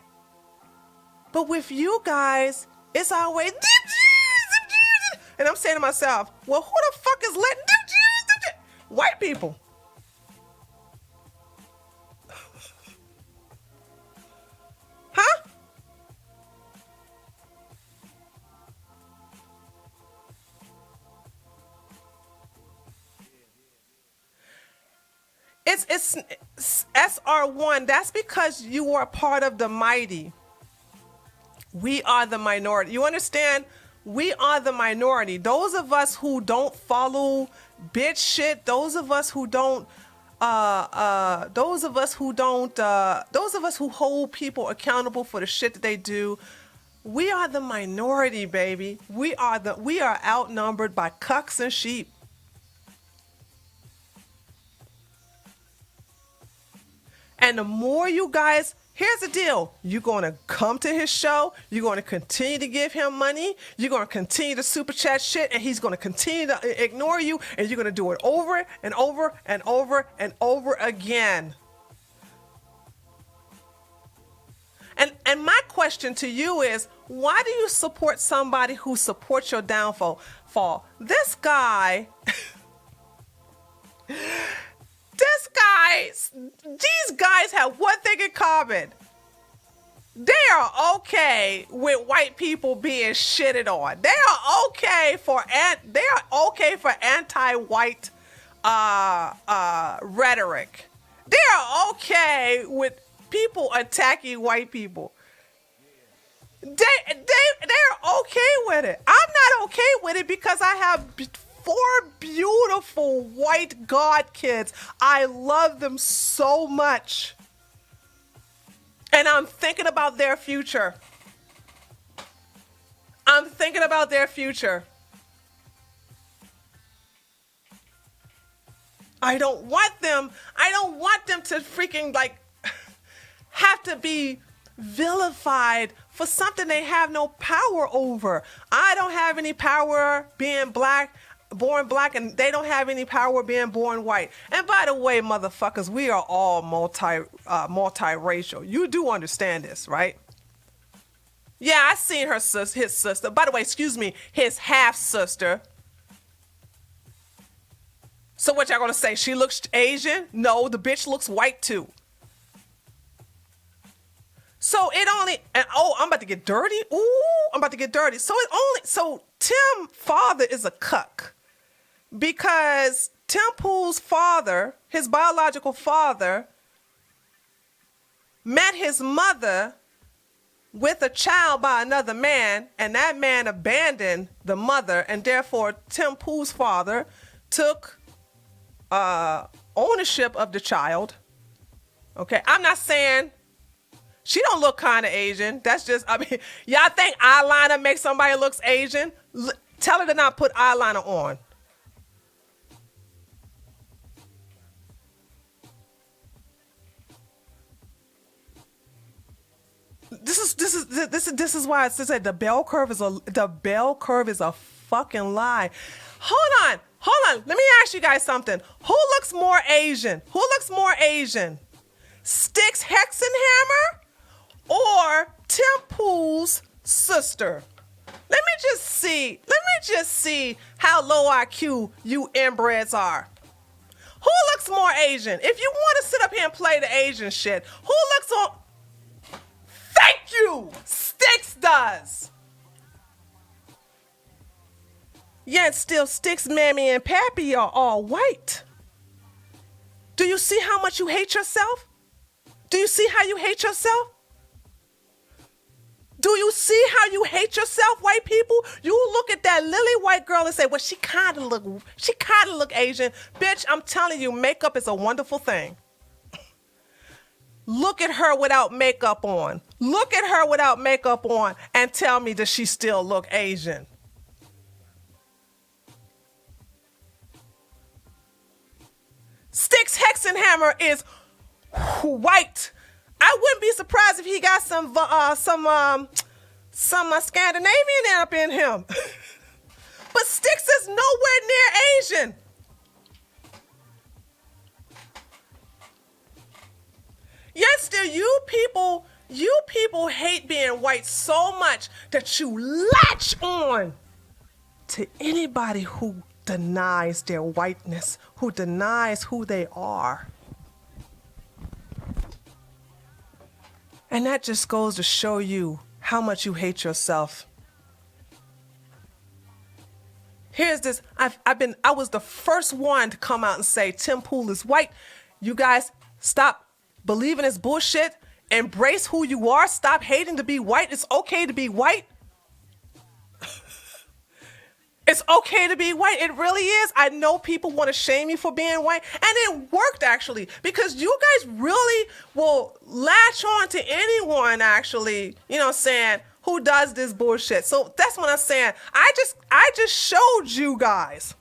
But with you guys, it's always, and I'm saying to myself, well, who the fuck is letting white people? Huh? It's SR1. That's because you are part of the mighty. We are the minority. You understand? We are the minority. Those of us who don't follow bitch shit, those of us who don't those of us who hold people accountable for the shit that they do, we are the minority, baby. We are outnumbered by cucks and sheep. And the more you guys, here's the deal. You're going to come to his show. You're going to continue to give him money. You're going to continue to super chat shit, and he's going to continue to ignore you, and you're going to do it over and over and over and over again. And my question to you is, why do you support somebody who supports your downfall? These guys have one thing in common. They are okay with white people being shitted on. They are okay for anti-white rhetoric. They are okay with people attacking white people. They're okay with it. I'm not okay with it because I have 4 beautiful white god kids. I love them so much. And I'm thinking about their future. I'm thinking about their future. I don't want them to freaking have to be vilified for something they have no power over. I don't have any power being born black, and they don't have any power being born white. And by the way, motherfuckers, we are all multiracial. You do understand this, right? Yeah, I seen his sister. By the way, excuse me, his half sister. So what y'all gonna say? She looks Asian? No, the bitch looks white too. So I'm about to get dirty. Ooh, I'm about to get dirty. So Tim father is a cuck. Because Tim Pool's father, his biological father, met his mother with a child by another man, and that man abandoned the mother, and therefore Tim Pool's father took ownership of the child. Okay, I'm not saying she don't look kind of Asian. That's just, y'all think eyeliner makes somebody looks Asian? Tell her to not put eyeliner on. This is why it says that the bell curve is a fucking lie. Hold on. Let me ask you guys something. Who looks more Asian? Styx Hexenhammer or Tim Pool's sister? Let me just see how low IQ you inbreds are. Who looks more Asian? If you want to sit up here and play the Asian shit, who looks on? Thank you! Styx does! Yeah, it's still Styx, Mammy, and Pappy are all white. Do you see how much you hate yourself? Do you see how you hate yourself? Do you see how you hate yourself, white people? You look at that lily white girl and say, well, she kind of look Asian. Bitch, I'm telling you, makeup is a wonderful thing. Look at her without makeup on. Look at her without makeup on and tell me, does she still look Asian? Styx Hexenhammer is white. I wouldn't be surprised if he got some Scandinavian up in him. But Styx is nowhere near Asian. Yet still, you people hate being white so much that you latch on to anybody who denies their whiteness, who denies who they are. And that just goes to show you how much you hate yourself. Here's this. I was the first one to come out and say Tim Pool is white. You guys stop believing this bullshit. Embrace who you are. Stop hating to be white. It's okay to be white. It's okay to be white. It really is. I know people want to shame you for being white. And it worked, actually, because you guys really will latch on to anyone, actually, you know what I'm saying, who does this bullshit. So that's what I'm saying. I just showed you guys.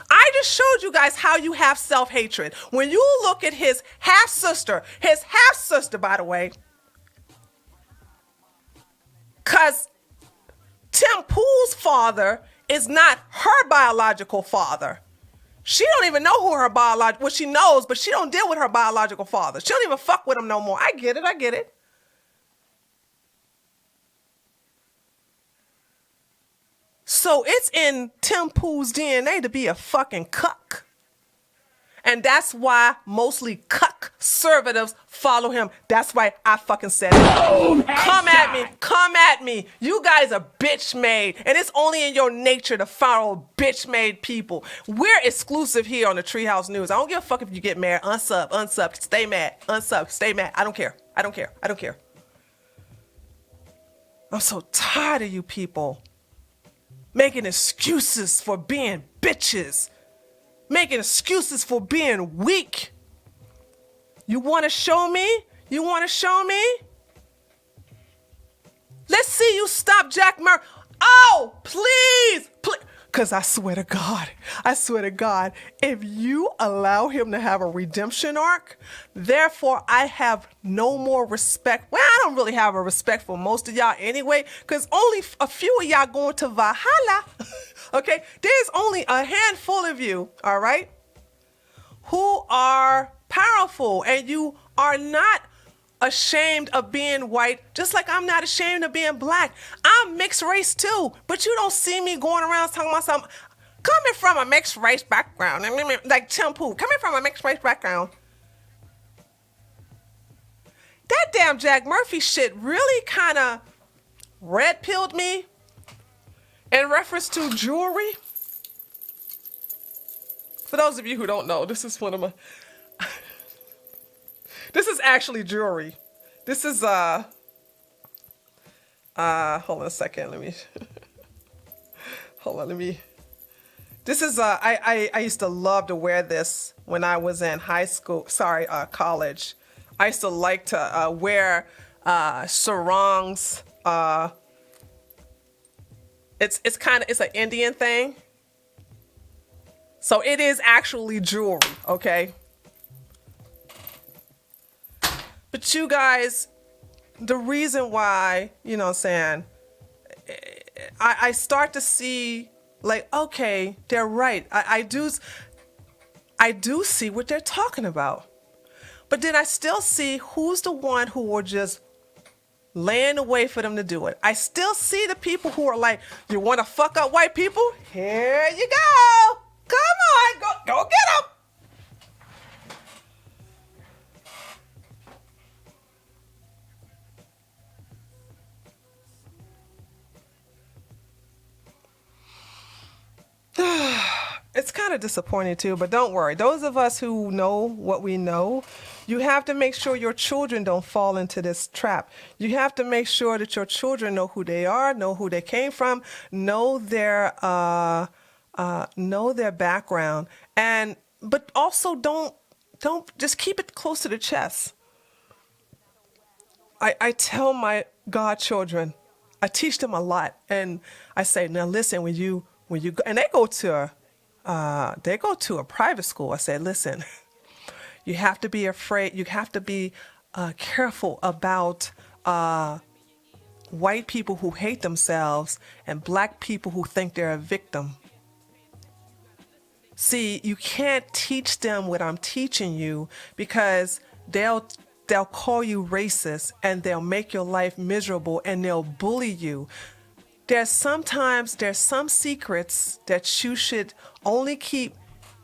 I just showed you guys how you have self-hatred. When you look at his half-sister, by the way, because Tim Pool's father is not her biological father. She don't even know who her biological, well, she knows, but she don't deal with her biological father. She don't even fuck with him no more. I get it. So it's in Tim Pool's DNA to be a fucking cuck. And that's why mostly cuckservatives follow him. That's why I fucking said it. Come at me. You guys are bitch made. And it's only in your nature to follow bitch made people. We're exclusive here on the Treehouse News. I don't give a fuck if you get mad. Unsub, stay mad. Unsub, stay mad. I don't care. I'm so tired of you people making excuses for being bitches. Making excuses for being weak. You want to show me? Let's see you stop Jack Murphy. Oh, please. Because I swear to God, if you allow him to have a redemption arc, therefore I have no more respect. Well, I don't really have a respect for most of y'all anyway, because only a few of y'all going to Valhalla. Okay, there's only a handful of you, all right, who are powerful, and you are not ashamed of being white, just like I'm not ashamed of being black. I'm mixed race too, but you don't see me going around talking about something. Coming from a mixed race background, like Tim Pool, coming from a mixed race background. That damn Jack Murphy shit really kind of red-pilled me in reference to jewelry. For those of you who don't know, this is one of my... This is actually jewelry. This is, hold on a second, this is, I used to love to wear this when I was in college. I used to like to wear sarongs. It's an Indian thing. So it is actually jewelry, okay? But you guys, the reason why, you know what I'm saying, I start to see, like, okay, they're right. I do see what they're talking about. But then I still see who's the one who will just laying the way for them to do it. I still see the people who are like, you want to fuck up white people? Here you go. Come on, go get them. It's kind kind of disappointing too, but don't worry. Those of us who know what we know, you have to make sure your children don't fall into this trap. You have to make sure that your children know who they are, know who they came from, know their background, but also don't just keep it close to the chest. I tell my godchildren, I teach them a lot, and I say, now listen, when you go, and they go to a private school. I say, listen, you have to be afraid. You have to be careful about white people who hate themselves and black people who think they're a victim. See, you can't teach them what I'm teaching you, because they'll call you racist and they'll make your life miserable and they'll bully you. There's some secrets that you should only keep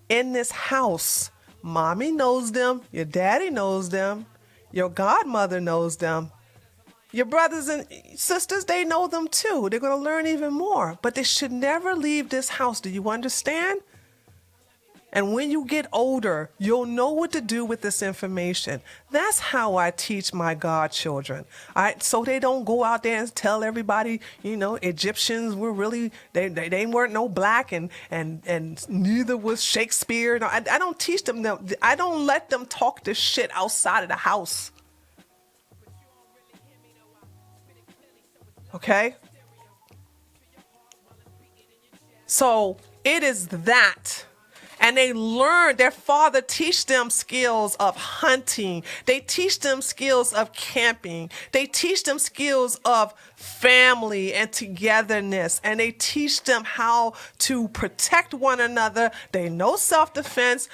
in this house. Mommy knows them, your daddy knows them, your godmother knows them. Your brothers and sisters, they know them too. They're going to learn even more, but they should never leave this house. Do you understand? And when you get older, you'll know what to do with this information. That's how I teach my godchildren. So they don't go out there and tell everybody, Egyptians were really, they weren't no black, and neither was Shakespeare. No, I don't teach them. I don't let them talk this shit outside of the house. Okay? So it is that. And they learn, their father teach them skills of hunting. They teach them skills of camping. They teach them skills of family and togetherness. And they teach them how to protect one another. They know self-defense.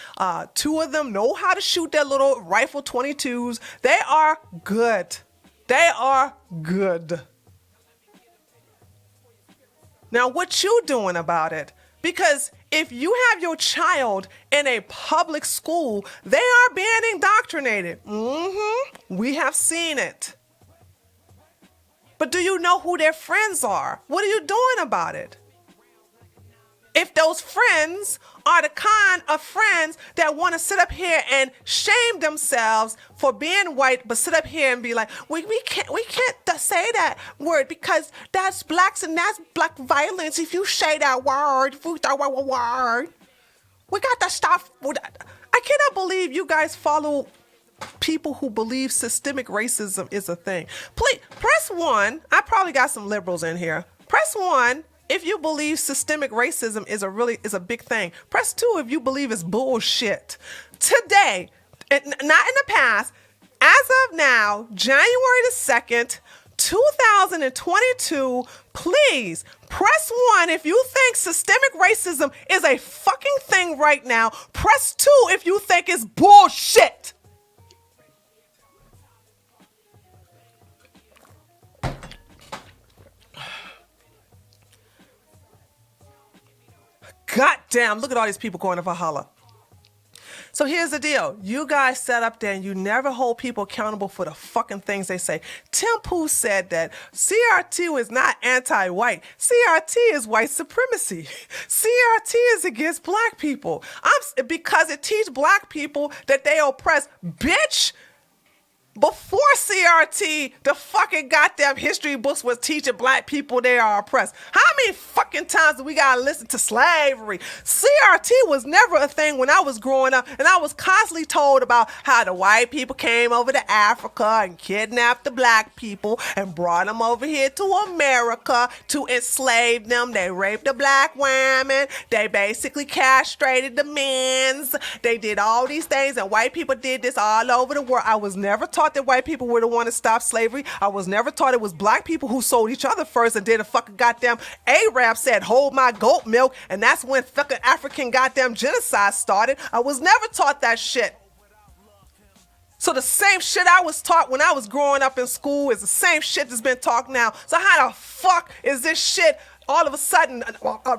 Two of them know how to shoot their little rifle 22s. They are good. They are good. Now, what you doing about it? Because if you have your child in a public school, they are being indoctrinated. We have seen it. But do you know who their friends are? What are you doing about it? If those friends are the kind of friends that want to sit up here and shame themselves for being white, but sit up here and be like, we can't say that word because that's blacks and that's black violence. If you say that word, we got to stop. I cannot believe you guys follow people who believe systemic racism is a thing. Please press 1. I probably got some liberals in here. Press 1 if you believe systemic racism is a big thing. Press 2 if you believe it's bullshit. Today, not in the past, as of now, January the 2nd, 2022, please press 1 if you think systemic racism is a fucking thing right now. Press 2 if you think it's bullshit. God damn, look at all these people going to Valhalla. So here's the deal. You guys sat up there and you never hold people accountable for the fucking things they say. Tim Pool said that CRT is not anti-white. CRT is white supremacy. CRT is against black people. Because it teaches black people that they oppress. Bitch! Before CRT, the fucking goddamn history books was teaching black people they are oppressed. How many fucking times do we gotta listen to slavery? CRT was never a thing when I was growing up, and I was constantly told about how the white people came over to Africa and kidnapped the black people and brought them over here to America to enslave them. They raped the black women. They basically castrated the men's. They did all these things, and white people did this all over the world. I was never taught that white people were the one to stop slavery. I was never taught it was black people who sold each other first and did a fucking goddamn Arab said, hold my goat milk, and that's when fucking African goddamn genocide started. I was never taught that shit. So the same shit I was taught when I was growing up in school is the same shit that's been taught now. So how the fuck is this shit all of a sudden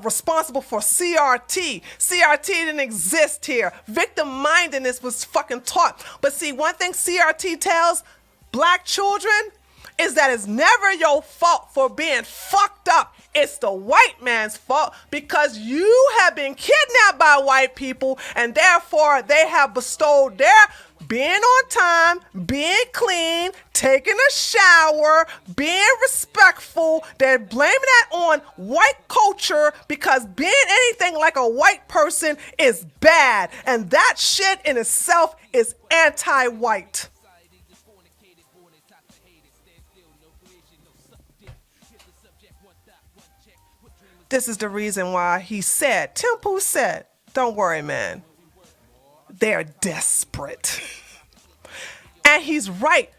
responsible for CRT? CRT didn't exist here. Victim mindedness was fucking taught. But see, one thing CRT tells black children, is that it's never your fault for being fucked up. It's the white man's fault because you have been kidnapped by white people and therefore they have bestowed their being on time, being clean, taking a shower, being respectful. They're blaming that on white culture because being anything like a white person is bad. And that shit in itself is anti-white. This is the reason why he said, Tim Pool said, don't worry, man. They're desperate. And he's right.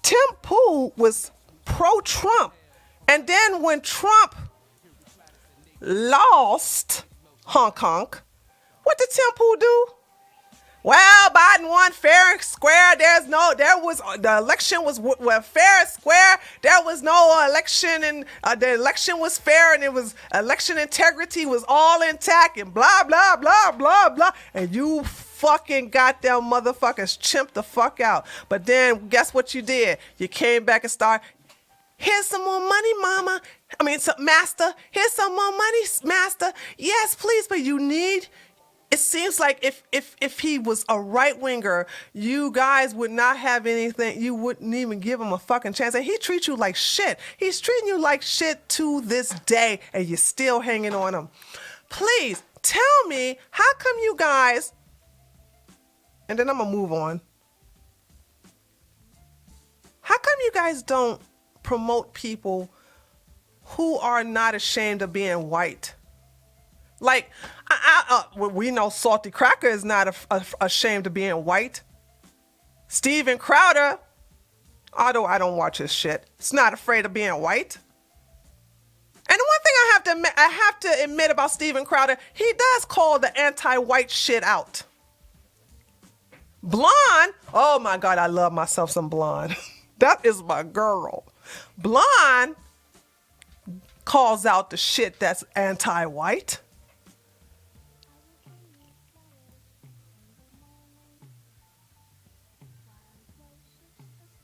Tim Pool was pro-Trump. And then when Trump lost Hong Kong, what did Tim Pool do? Well, Biden won fair and square. The election was fair and square. There was no election, and the election was fair, and it was election integrity was all intact, and blah, blah, blah, blah, blah. And you fucking goddamn motherfuckers chimped the fuck out. But then guess what you did? You came back and started, here's some more money, mama. Master. Here's some more money, master. Yes, please, but you need... It seems like if he was a right-winger, you guys would not have anything. You wouldn't even give him a fucking chance. And he treats you like shit. He's treating you like shit to this day, and you're still hanging on him. Please tell me, how come you guys, and then I'm going to move on. How come you guys don't promote people who are not ashamed of being white? Like, we know Salty Cracker is not ashamed of being white. Steven Crowder, although I don't watch his shit, is not afraid of being white. And the one thing I have to admit about Steven Crowder, he does call the anti-white shit out. Blonde, oh my God, I love myself some Blonde. That is my girl. Blonde calls out the shit that's anti-white.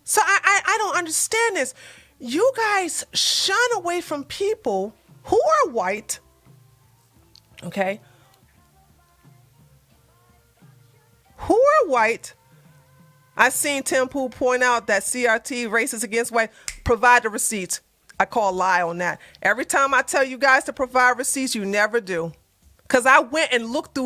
So I don't understand this. You guys shun away from people who are white, okay? Who are white. I've seen Tim Pool point out that CRT, racist against white, provide the receipts. I call lie on that. Every time I tell you guys to provide receipts, you never do. Because I went and looked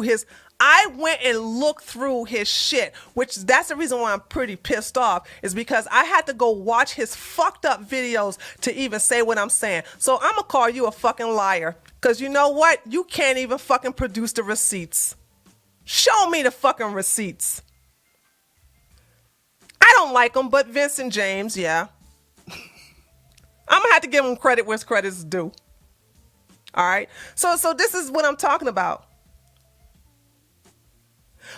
through his shit, which that's the reason why I'm pretty pissed off, is because I had to go watch his fucked up videos to even say what I'm saying. So I'm going to call you a fucking liar. Because you know what? You can't even fucking produce the receipts. Show me the fucking receipts. I don't like them, but Vince and James, yeah. I'm going to have to give them credit where credit's due. All right? So this is what I'm talking about.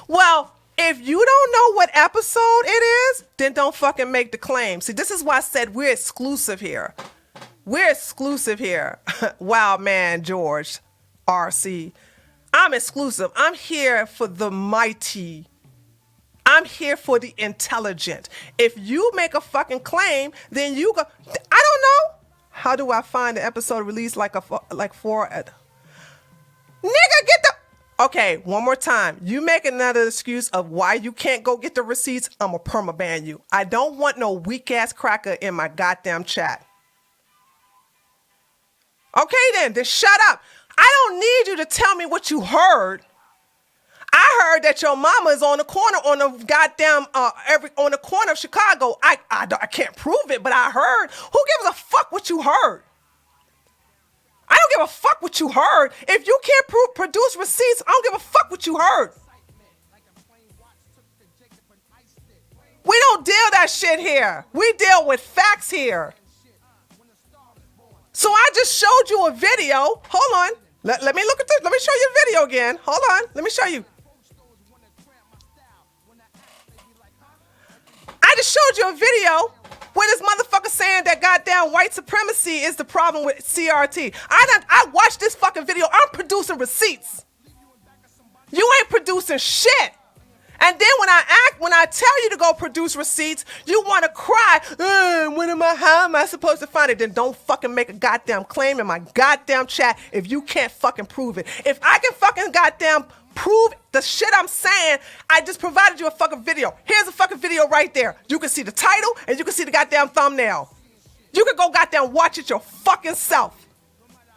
Well, if you don't know what episode it is, then don't fucking make the claim. See, this is why I said we're exclusive here. We're exclusive here. Wow, man, George, RC. I'm exclusive. I'm here for the mighty. I'm here for the intelligent. If you make a fucking claim, then you go, I don't know. How do I find the episode released like 4? Nigga, get the... Okay, one more time. You make another excuse of why you can't go get the receipts, I'm going to permaban you. I don't want no weak-ass cracker in my goddamn chat. Okay, then shut up. I don't need you to tell me what you heard. I heard that your mama is on the corner on the goddamn on the corner of Chicago. I can't prove it, but I heard. Who gives a fuck what you heard? I don't give a fuck what you heard. If you can't produce receipts, I don't give a fuck what you heard. We don't deal that shit here. We deal with facts here. So I just showed you a video. Hold on. Let me look at this. Let me show you a video again. Hold on. Let me show you. I just showed you a video where this motherfucker saying that goddamn white supremacy is the problem with CRT. I watched this fucking video. I'm producing receipts. You ain't producing shit. And then when I tell you to go produce receipts, you want to cry. How am I supposed to find it? Then don't fucking make a goddamn claim in my goddamn chat if you can't fucking prove it. If I can fucking goddamn prove the shit I'm saying, I just provided you a fucking video. Here's a fucking video right there. You can see the title and you can see the goddamn thumbnail. You can go goddamn watch it your fucking self.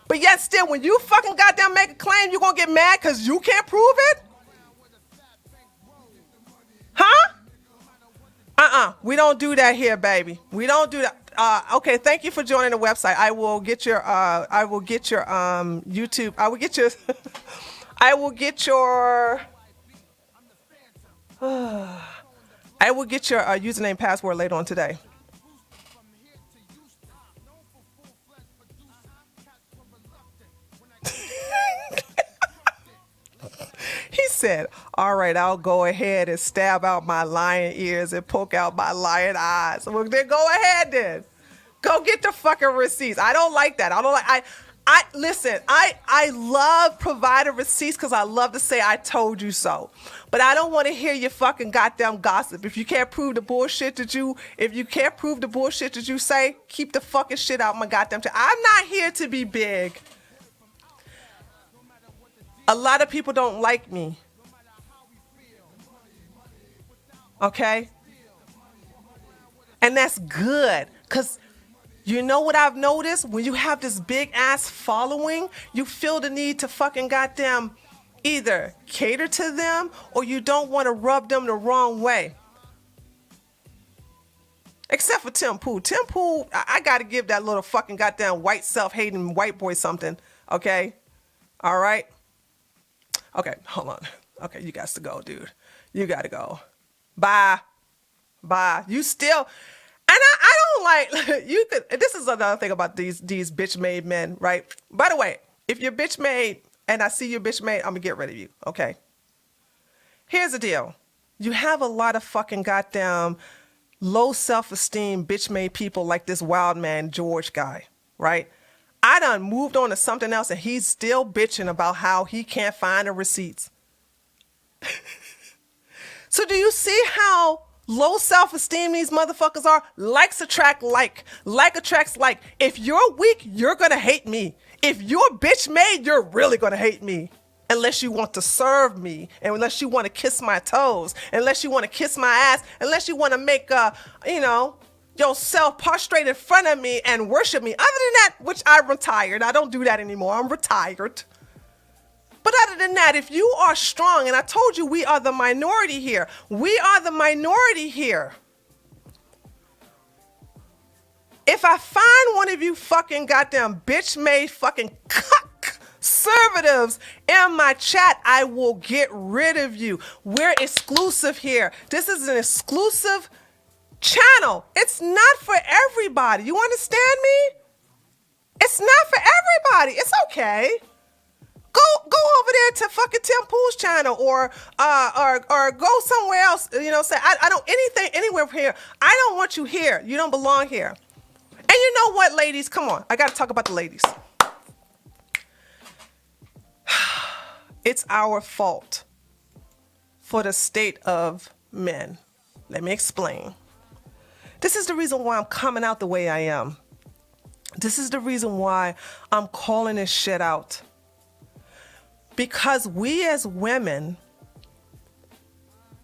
But yet still, when you fucking goddamn make a claim, you gonna get mad because you can't prove it? Huh? We don't do that here, baby. We don't do that. Okay, thank you for joining the website. I will get your YouTube. I will get your I will get your username password later on today. He said, all right, I'll go ahead and stab out my lion ears and poke out my lion eyes. Well, then go ahead then. Go get the fucking receipts. I don't like that. Listen, I love providing receipts because I love to say I told you so. But I don't want to hear your fucking goddamn gossip. If you can't prove the bullshit that you say, keep the fucking shit out my goddamn chat. I'm not here to be big. A lot of people don't like me. Okay? And that's good. Because you know what I've noticed? When you have this big ass following, you feel the need to fucking goddamn either cater to them or you don't want to rub them the wrong way. Except for Tim Pool. Tim Pool, I got to give that little fucking goddamn white self-hating white boy something. Okay? All right? Okay, hold on. Okay, you got to go, dude. You got to go. Bye. You still, and I don't like, you could, this is another thing about these bitch made men, right? By the way, if you're bitch made and I see you bitch made, I'm going to get rid of you, okay? Here's the deal. You have a lot of fucking goddamn low self-esteem bitch made people like this wild man George guy, right? I done moved on to something else and he's still bitching about how he can't find the receipts. So do you see how low self-esteem these motherfuckers are? Likes attract like. Like attracts like. If you're weak, you're going to hate me. If you're bitch made, you're really going to hate me. Unless you want to serve me. And unless you want to kiss my toes. Unless you want to kiss my ass. Unless you want to make, yourself prostrate in front of me and worship me. Other than that, which I'm retired. I don't do that anymore. I'm retired. But other than that, if you are strong, and I told you we are the minority here. We are the minority here. If I find one of you fucking goddamn bitch-made fucking cuckservatives in my chat, I will get rid of you. We're exclusive here. This is an exclusive channel. It's not for everybody. You understand me? It's not for everybody. It's okay. Go over there to fucking Tim Pool's channel or go somewhere else. Say I don't anything anywhere here. I don't want you here. You don't belong here. And you know what, ladies? Come on. I got to talk about the ladies. It's our fault for the state of men. Let me explain. This is the reason why I'm coming out the way I am. This is the reason why I'm calling this shit out. Because we as women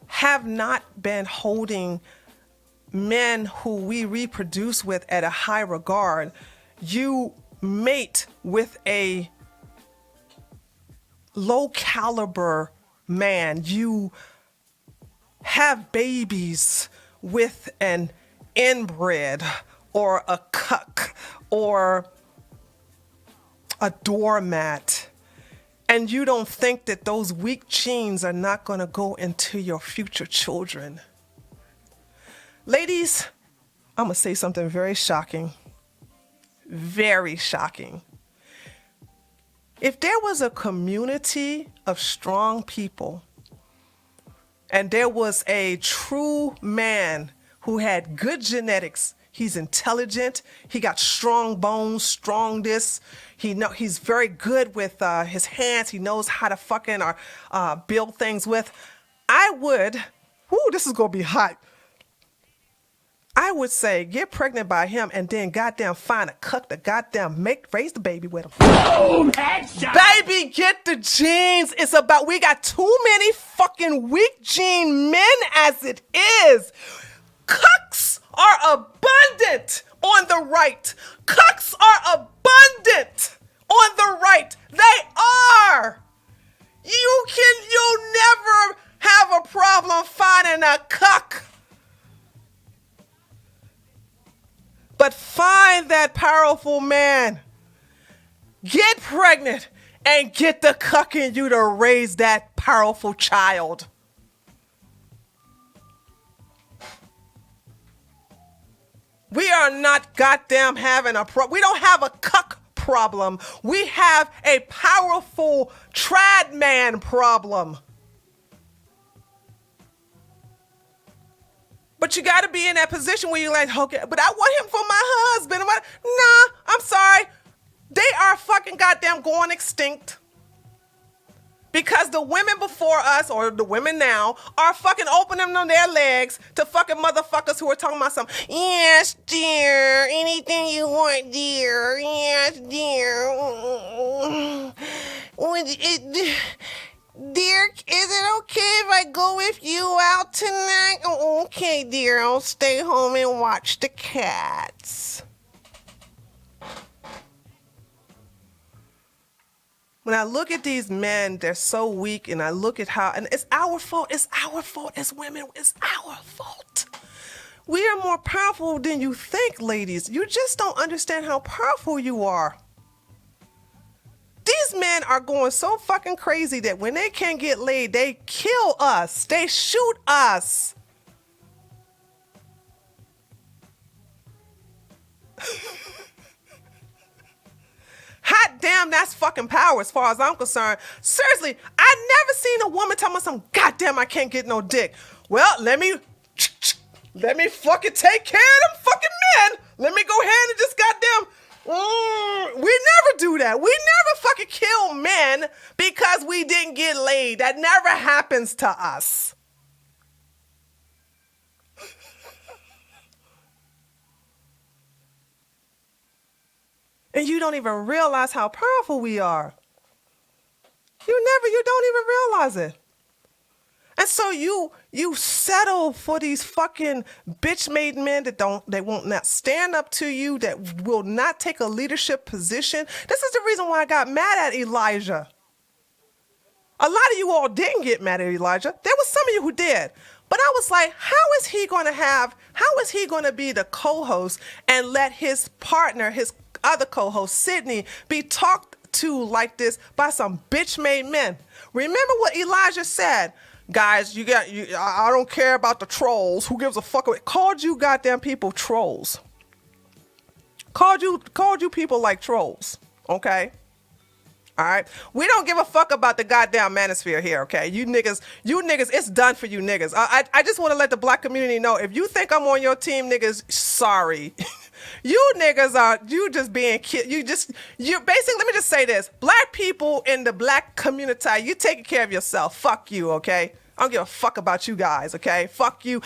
have not been holding men who we reproduce with at a high regard. You mate with a low caliber man. You have babies with an inbred or a cuck or a doormat, and you don't think that those weak genes are not going to go into your future children. Ladies, I'm going to say something very shocking. Very shocking. If there was a community of strong people and there was a true man who had good genetics, he's intelligent, he got strong bones, strong this, he's very good with his hands, he knows how to fucking build things with, I would, whoo, this is going to be hot. I would say get pregnant by him and then goddamn find a cuck to goddamn raise the baby with him. Boom, headshot. Baby, get the genes. It's about, we got too many fucking weak gene men as it is. Cucks are abundant on the right. Cucks are abundant on the right. They are. You'll never have a problem finding a cuck. But find that powerful man. Get pregnant and get the cuck in you to raise that powerful child. We are not goddamn having we don't have a cuck problem. We have a powerful trad man problem. But you got to be in that position where you're like, okay, but I want him for my husband. Nah, I'm sorry. They are fucking goddamn going extinct. Because the women before us, or the women now, are fucking opening on their legs to fucking motherfuckers who are talking about something. Yes, dear. Anything you want, dear. Yes, dear. Dear, is it okay if I go with you out tonight? Oh, okay, dear. I'll stay home and watch the cats. When I look at these men, they're so weak, and I look at how, and it's our fault. It's our fault as women. It's our fault. We are more powerful than you think, ladies. You just don't understand how powerful you are. These men are going so fucking crazy that when they can't get laid, they kill us. They shoot us. Hot damn, that's fucking power as far as I'm concerned. Seriously, I've never seen a woman tell me something, goddamn, I can't get no dick. Well, let me fucking take care of them fucking men. Let me go ahead and just goddamn... we never do that. We never fucking kill men because we didn't get laid. That never happens to us. And you don't even realize how powerful we are. You don't even realize it. And so you settle for these fucking bitch-made men they won't not stand up to you, that will not take a leadership position. This is the reason why I got mad at Elijah. A lot of you all didn't get mad at Elijah. There was some of you who did. But I was like, how is he going to be the co-host and let his partner, his other co-host, Sydney, be talked to like this by some bitch-made men? Remember what Elijah said. Guys, I don't care about the trolls. Who gives a fuck? Called you goddamn people trolls. Called you people like trolls. Okay? All right? We don't give a fuck about the goddamn manosphere here, okay? You niggas, it's done for you niggas. I just want to let the black community know, if you think I'm on your team, niggas, sorry. You niggas you just being you basically, let me just say this. Black people in the black community, you taking care of yourself. Fuck you, okay? I don't give a fuck about you guys, okay? Fuck you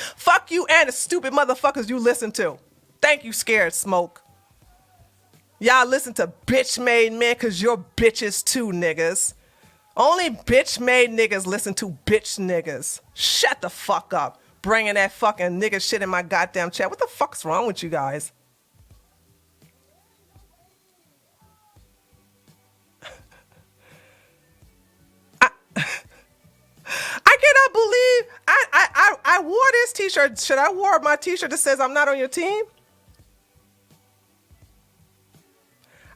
and the stupid motherfuckers you listen to. Thank you, Scared Smoke. Y'all listen to bitch-made men because you're bitches too, niggas. Only bitch-made niggas listen to bitch niggas. Shut the fuck up. Bringing that fucking nigga shit in my goddamn chat. What the fuck's wrong with you guys? I cannot believe I wore this t-shirt. Should I wear my t-shirt that says I'm not on your team?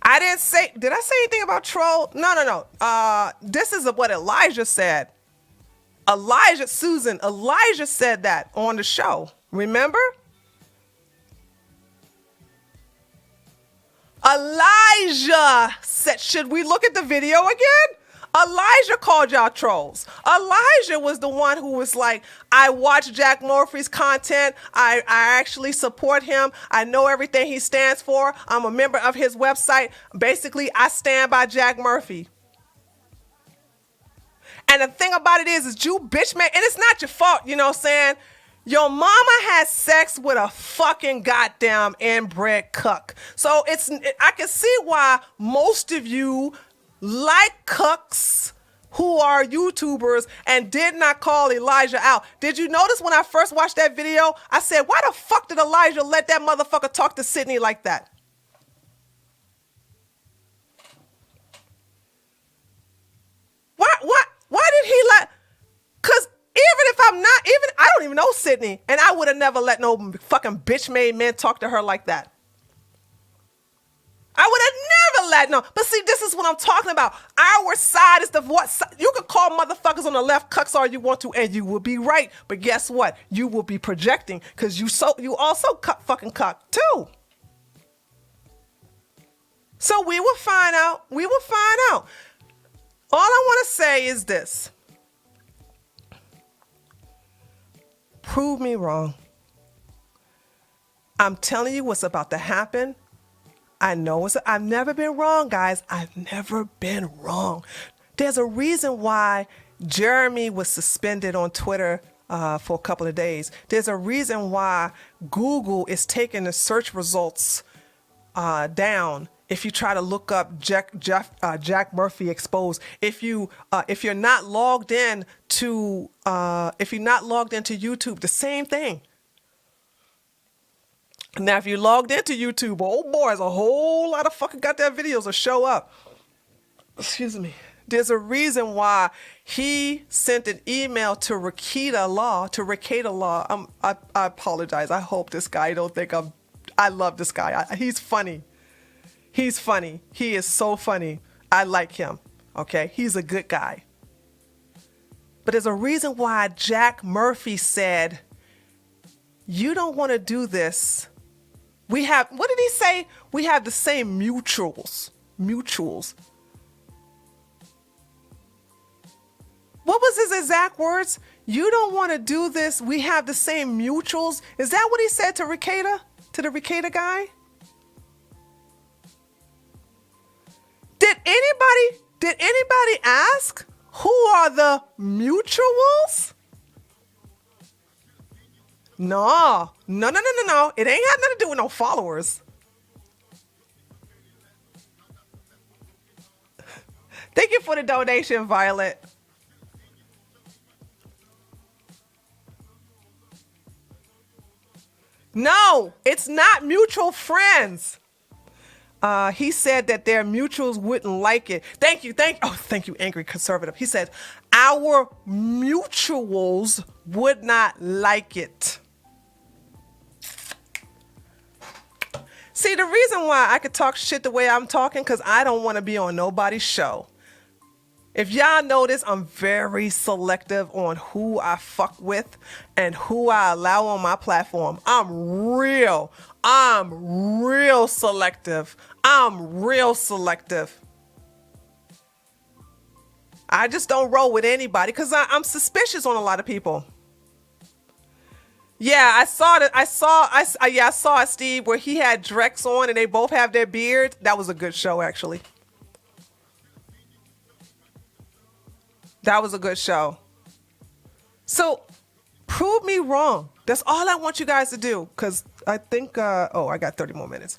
I didn't say, did I say anything about troll? No. This is what Elijah said. Elijah said that on the show. Remember? Elijah said, should we look at the video again? Elijah called y'all trolls. Elijah was the one who was like, I watch Jack Murphy's content. I actually support him. I know everything he stands for. I'm a member of his website. Basically, I stand by Jack Murphy. And the thing about it is you bitch man, and it's not your fault, you know what I'm saying? Your mama had sex with a fucking goddamn inbred cuck. So I can see why most of you like cucks who are YouTubers and did not call Elijah out. Did you notice when I first watched that video, I said, why the fuck did Elijah let that motherfucker talk to Sydney like that? Why did he let, cause even if I'm not, even, I don't even know Sydney, and I would have never let no fucking bitch made man talk to her like that. I would have never let no. But see, this is what I'm talking about. Our side is the what side. You can call motherfuckers on the left cucks all you want to, and you will be right. But guess what? You will be projecting because you also fucking cuck too. So we will find out. We will find out. All I want to say is this. Prove me wrong. I'm telling you what's about to happen. I know I've never been wrong, guys. I've never been wrong. There's a reason why Jeremy was suspended on Twitter for a couple of days. There's a reason why Google is taking the search results down. If you try to look up Jack Murphy exposed, if you're not logged in to YouTube, the same thing. Now, if you logged into YouTube, oh boy, there's a whole lot of fucking goddamn videos that show up. Excuse me. There's a reason why he sent an email to Rakita Law. I apologize. I hope this guy don't think I love this guy. He's funny. He's funny. He is so funny. I like him. Okay? He's a good guy. But there's a reason why Jack Murphy said, you don't want to do this. What did he say? We have the same mutuals. Mutuals. What was his exact words? You don't want to do this. We have the same mutuals. Is that what he said to Rakita? To the Rakita guy? Did anybody ask who are the mutuals? No. It ain't had nothing to do with no followers. Thank you for the donation, Violet. No, it's not mutual friends. He said that their mutuals wouldn't like it. Thank you, angry conservative. He said, our mutuals would not like it. See, the reason why I could talk shit the way I'm talking, because I don't want to be on nobody's show. If y'all notice, I'm very selective on who I fuck with and who I allow on my platform. I'm real selective. I just don't roll with anybody because I'm suspicious on a lot of people. Yeah, I saw it, Steve, where he had Drex on and they both have their beard. That was a good show, actually. That was a good show. So, prove me wrong. That's all I want you guys to do. Because I think, I got 30 more minutes.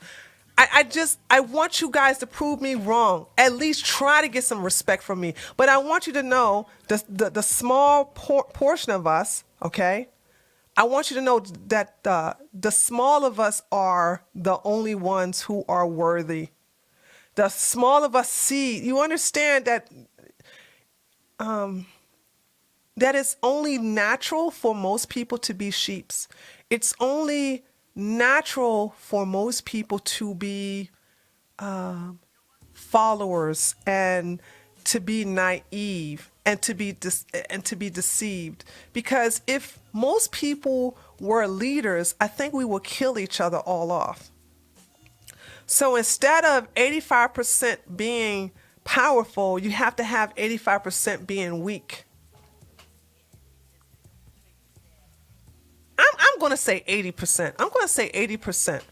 I want you guys to prove me wrong. At least try to get some respect from me. But I want you to know the small portion of us, okay? I want you to know that the small of us are the only ones who are worthy. The small of us see. You understand that that it's only natural for most people to be sheeps. It's only natural for most people to be followers and to be naive and to be deceived. Because if most people were leaders, I think we would kill each other all off. So instead of 85% being powerful, you have to have 85% being weak. I'm going to say 80%. I'm going to say 80%.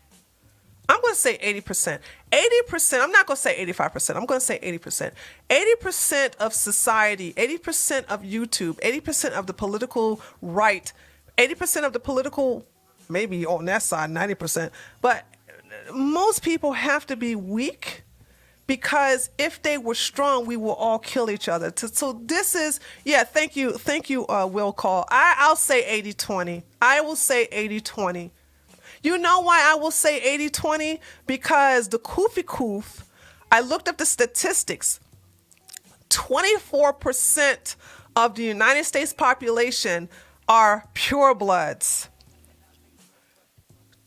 I'm going to say 80%. 80%, I'm not going to say 85%. I'm going to say 80%. 80% of society, 80% of YouTube, 80% of the political right, 80% of the political, maybe on that side, 90%. But most people have to be weak because if they were strong, we will all kill each other. So this is, yeah, thank you, Will Call. I'll say 80-20. I will say 80-20. You know why I will say 80-20? Because the koofy koof, I looked up the statistics. 24% of the United States population are purebloods.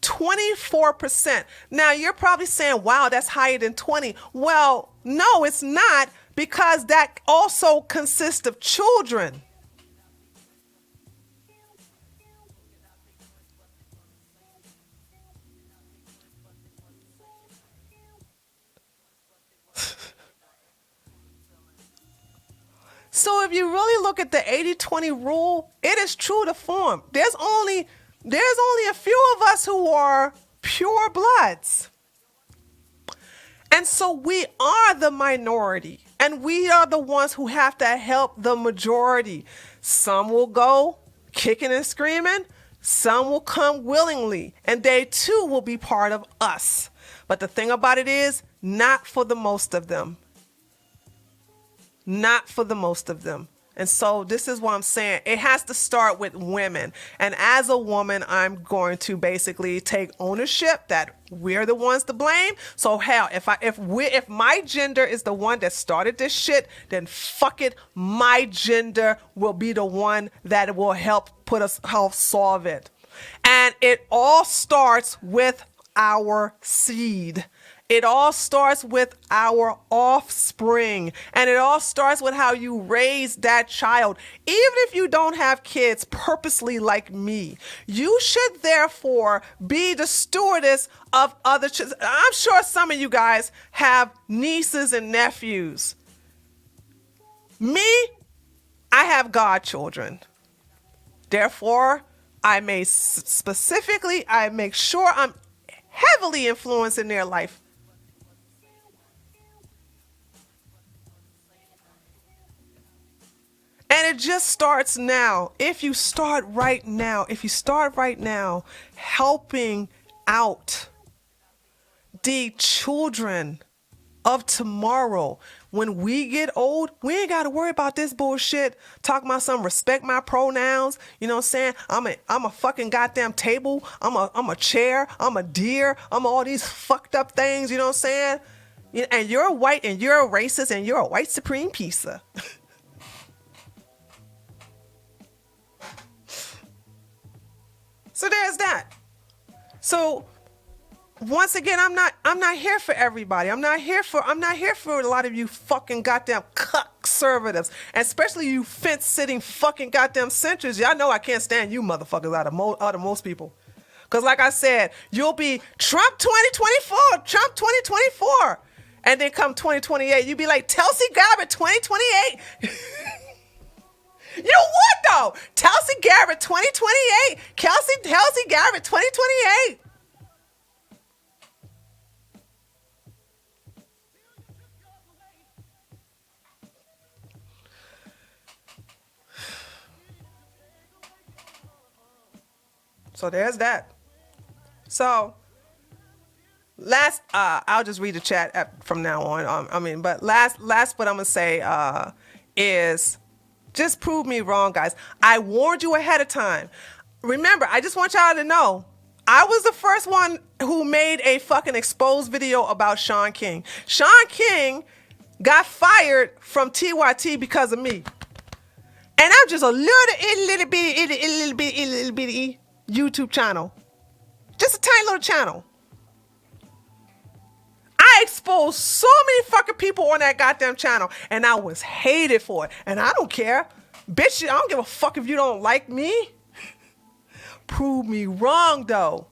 24%. Now you're probably saying, wow, that's higher than 20. Well, no, it's not, because that also consists of children. So if you really look at the 80-20 rule, it is true to form. There's only a few of us who are pure bloods. And so we are the minority, and we are the ones who have to help the majority. Some will go kicking and screaming, some will come willingly, and they too will be part of us. But the thing about it is, not for the most of them. Not for the most of them. And so this is what I'm saying. It has to start with women. And as a woman, I'm going to basically take ownership that we're the ones to blame. So hell, if my gender is the one that started this shit, then fuck it, my gender will be the one that will help solve it. And it all starts with our seed. It all starts with our offspring, and it all starts with how you raise that child. Even if you don't have kids purposely like me, you should therefore be the stewardess of other children. I'm sure some of you guys have nieces and nephews. Me, I have godchildren. Therefore, I make sure I'm heavily influencing their life. And it just starts now. If you start right now, helping out the children of tomorrow. When we get old, we ain't got to worry about this bullshit. Talking about some respect my pronouns. You know what I'm saying? I'm a fucking goddamn table. I'm a chair. I'm a deer. I'm all these fucked up things. You know what I'm saying? And you're white and you're a racist and you're a white supreme pizza. So there's that. So once again, I'm not here for everybody. I'm not here for a lot of you fucking goddamn cuckservatives, and especially you fence-sitting fucking goddamn centrists. Y'all know I can't stand you motherfuckers out of most people. Because like I said, you'll be Trump 2024, and then come 2028, you'll be like Tulsi Gabbard 2028. You know what though? Tulsi Gabbard 2028. Tulsi Gabbard 2028. So there's that. So I'll just read the chat from now on. But last what I'm gonna say is, just prove me wrong, guys. I warned you ahead of time. Remember, I just want y'all to know, I was the first one who made a fucking exposed video about Shaun King. Shaun King got fired from TYT because of me. And I'm just a little bitty YouTube channel. Just a tiny little channel. I exposed so many fucking people on that goddamn channel, and I was hated for it. And I don't care. Bitch, I don't give a fuck if you don't like me. Prove me wrong, though.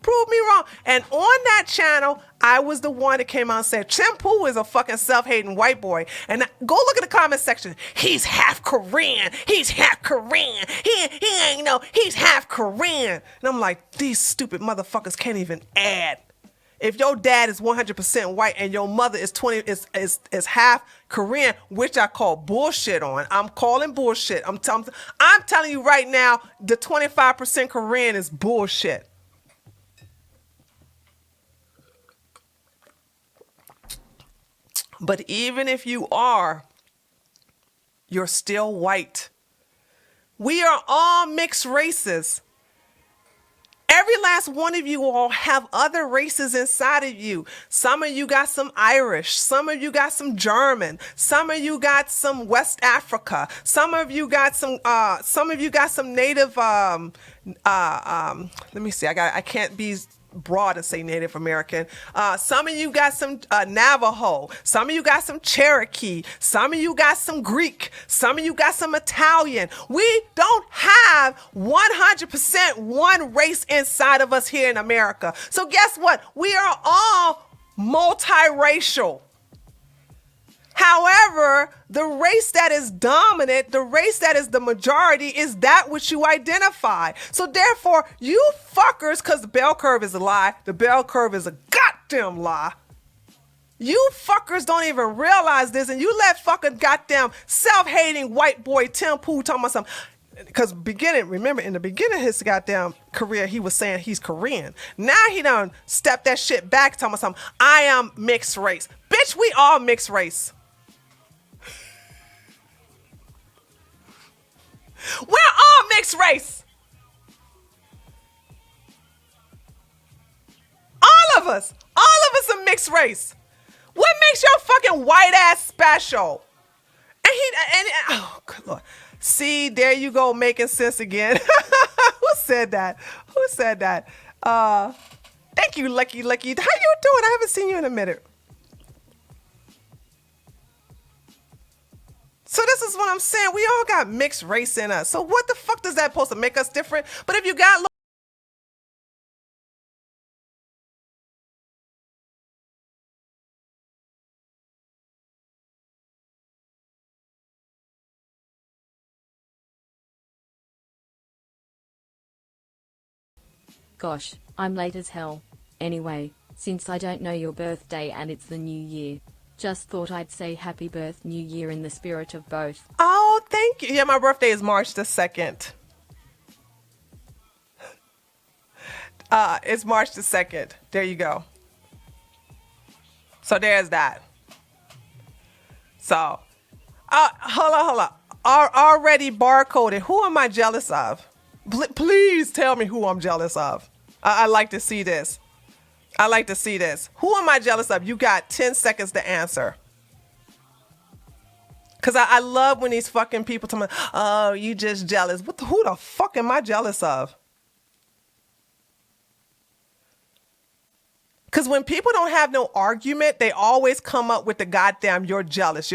Prove me wrong. And on that channel, I was the one that came out and said, Tim Pool is a fucking self-hating white boy. And go look at the comment section. He's half Korean. He's half Korean. He's half Korean. And I'm like, these stupid motherfuckers can't even add. If your dad is 100% white and your mother is 20 is half Korean, which I call bullshit on. I'm calling bullshit. I'm telling you right now, the 25% Korean is bullshit. But even if you are, you're still white. We are all mixed races. Every last one of you all have other races inside of you. Some of you got some Irish. Some of you got some German. Some of you got some West Africa. Some of you got some native, let me see, I can't be broad and say Native American. Some of you got some Navajo. Some of you got some Cherokee. Some of you got some Greek. Some of you got some Italian. We don't have 100% one race inside of us here in America. So guess what? We are all multiracial. However, the race that is dominant, the race that is the majority, is that which you identify. So therefore, you fuckers, because the bell curve is a lie, the bell curve is a goddamn lie. You fuckers don't even realize this, and you let fucking goddamn self-hating white boy Tim Pool talking about something. Because remember, in the beginning of his goddamn career, he was saying he's Korean. Now he done stepped that shit back, talking about something. I am mixed race. Bitch, we all mixed race. We're all mixed race. All of us are mixed race. What makes your fucking white ass special? Oh, good Lord. See, there you go, making sense again. Who said that? Thank you, Lucky. How you doing? I haven't seen you in a minute. So this is what I'm saying. We all got mixed race in us. So what the fuck does that supposed to make us different? But if you got Gosh, I'm late as hell. Anyway, since I don't know your birthday and it's the new year, just thought I'd say happy birth new year in the spirit of both. Oh, thank you. Yeah, my birthday is March the 2nd. It's March the 2nd. There you go. So there's that. So, hold on. Already barcoded. Who am I jealous of? Please tell me who I'm jealous of. I like to see this. Who am I jealous of? You got 10 seconds to answer. Because I love when these fucking people tell me, oh, you just jealous. Who the fuck am I jealous of? Because when people don't have no argument, they always come up with the goddamn, you're jealous.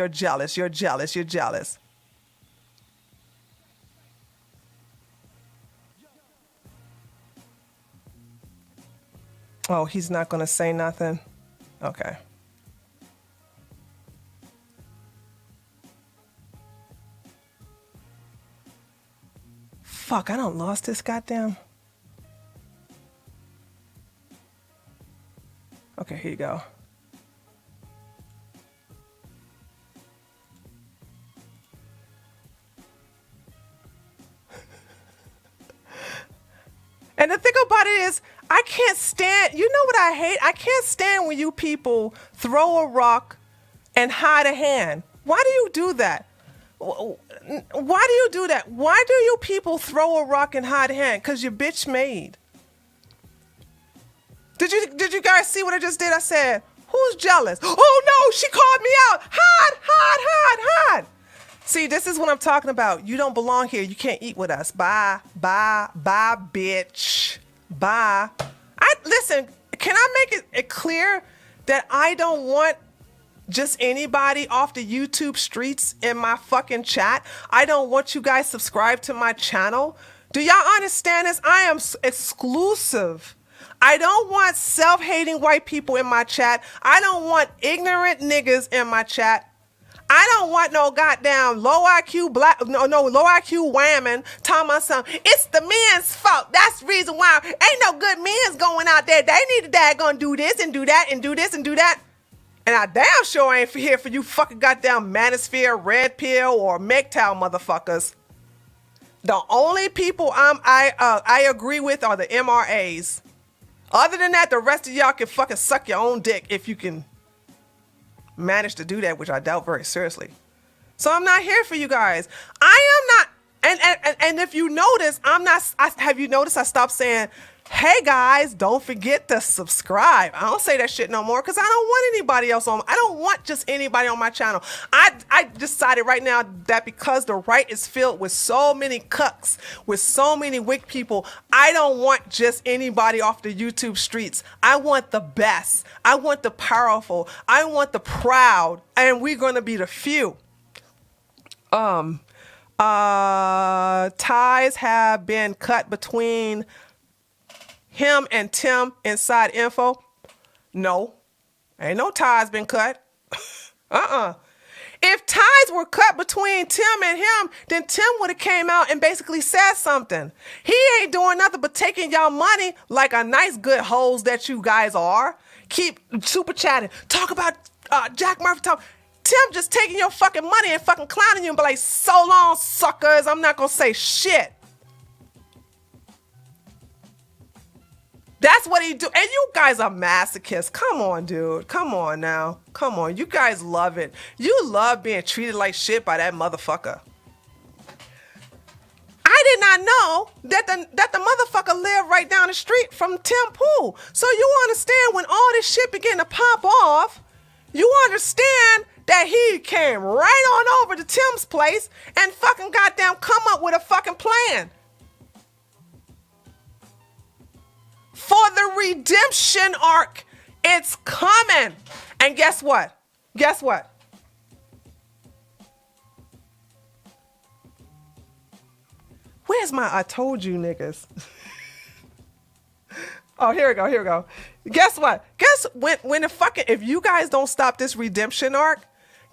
Oh, he's not going to say nothing? Okay. Fuck, I done lost this goddamn. Okay, here you go. And the thing about it is, I can't stand, you know what I hate? I can't stand when you people throw a rock and hide a hand. Why do you do that? Why do you do that? Why do you people throw a rock and hide a hand? Because you're bitch made. Did you guys see what I just did? I said, who's jealous? Oh no, she called me out. Hide. See, this is what I'm talking about. You don't belong here. You can't eat with us. Bye, bitch. Bye. Listen, can I make it clear that I don't want just anybody off the YouTube streets in my fucking chat? I don't want you guys subscribed to my channel. Do y'all understand this? I am exclusive. I don't want self-hating white people in my chat. I don't want ignorant niggas in my chat. I don't want no goddamn low IQ low IQ whammon talking about something. It's the men's fault. That's the reason why ain't no good men's going out there. They need to daggone do this and do that and do this and do that. And I damn sure ain't here for you fucking goddamn manosphere, red pill, or MGTOW motherfuckers. The only people I agree with are the MRAs. Other than that, the rest of y'all can fucking suck your own dick if you can manage to do that, which I doubt very seriously. So I'm not here for you guys. I am not, and if you notice, have you noticed I stopped saying, hey guys, don't forget to subscribe. I don't say that shit no more because I don't want anybody else on. I don't want just anybody on my channel. I decided right now that because the right is filled with so many cucks, with so many wick people, I don't want just anybody off the YouTube streets. I want the best. I want the powerful. I want the proud. And we're going to be the few. Ties have been cut between him and Tim inside info. No, ain't no ties been cut. If ties were cut between Tim and him, then Tim would have came out and basically said something. He ain't doing nothing but taking y'all money like a nice good hoes that you guys are. Keep super chatting. Talk about Jack Murphy talk. Tim just taking your fucking money and fucking clowning you and be like, so long, suckers. I'm not gonna say shit. That's what he do. And you guys are masochists. Come on, dude. Come on now. Come on. You guys love it. You love being treated like shit by that motherfucker. I did not know that the motherfucker lived right down the street from Tim Pool. So you understand when all this shit began to pop off, you understand that he came right on over to Tim's place and fucking goddamn come up with a fucking plan. For the redemption arc, it's coming. And guess what? Guess what? Where's my I told you niggas? Oh, here we go. Here we go. Guess what? Guess when the fucking, if you guys don't stop this redemption arc,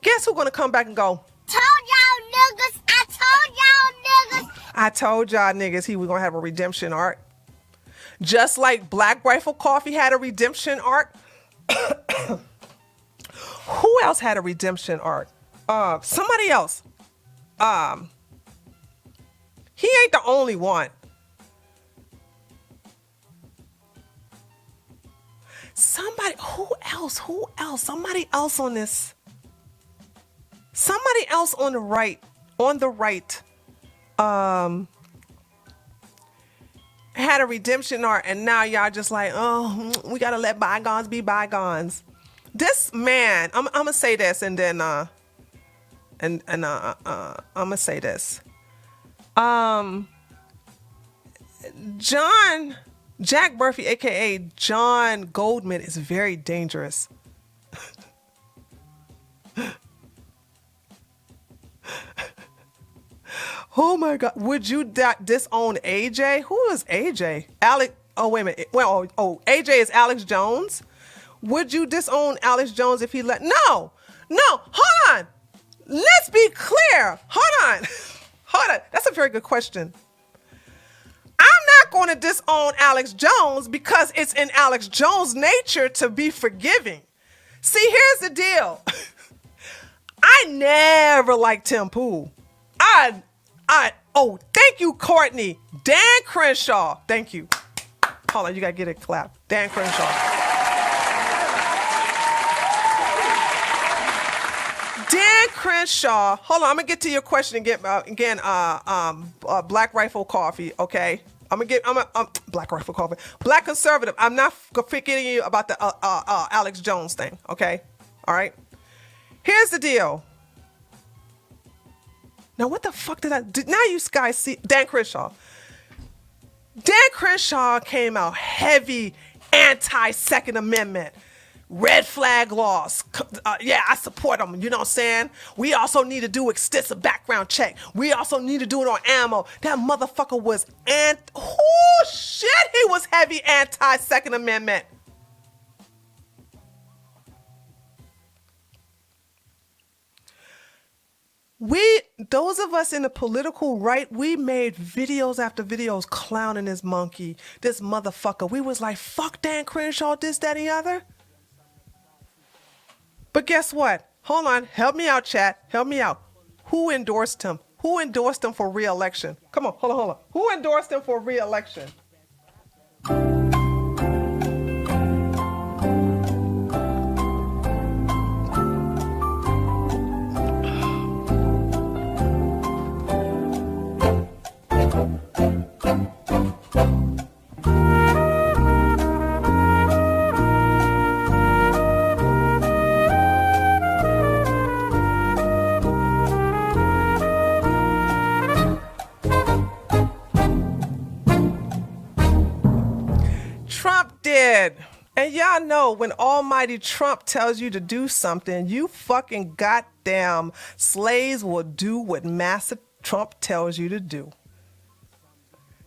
guess who's gonna come back and go, told y'all niggas, I told y'all niggas. I told y'all niggas he was gonna have a redemption arc. Just like Black Rifle Coffee had a redemption arc. Who else had a redemption arc? Somebody else. He ain't the only one. Somebody, who else? Somebody else on this. Somebody else on the right. Had a redemption arc, and now y'all just like, oh, we gotta let bygones be bygones. This man, I'm gonna say this, and then I'm gonna say this. Jack Murphy, aka John Goldman, is very dangerous. Oh my God! Would you disown AJ? Who is AJ? Alex? Oh wait a minute. Well, AJ is Alex Jones. Would you disown Alex Jones if he let? No. Hold on. Let's be clear. Hold on. That's a very good question. I'm not going to disown Alex Jones because it's in Alex Jones' nature to be forgiving. See, here's the deal. I never liked Tim Pool. Thank you, Courtney. Dan Crenshaw. Thank you. Hold on, you gotta get a clap. Dan Crenshaw. Dan Crenshaw. Hold on, I'm gonna get to your question again. Black Rifle Coffee. Okay, I'm Black Rifle Coffee. Black conservative. I'm not forgetting you about the Alex Jones thing. Okay, all right. Here's the deal. Now, what the fuck did I do? Now you guys see Dan Crenshaw. Dan Crenshaw came out heavy anti-Second Amendment, red flag laws. Yeah, I support them. You know what I'm saying? We also need to do extensive background check. We also need to do it on ammo. That motherfucker was he was heavy anti-Second Amendment. Those of us in the political right, we made videos after videos clowning this monkey, this motherfucker. We was like, fuck Dan Crenshaw, this, that, and the other. But guess what? Hold on. Help me out, chat. Help me out. Who endorsed him? Who endorsed him for re-election? Come on, hold on. Who endorsed him for re-election? Trump did. And y'all know when almighty Trump tells you to do something, you fucking goddamn slaves will do what Master Trump tells you to do.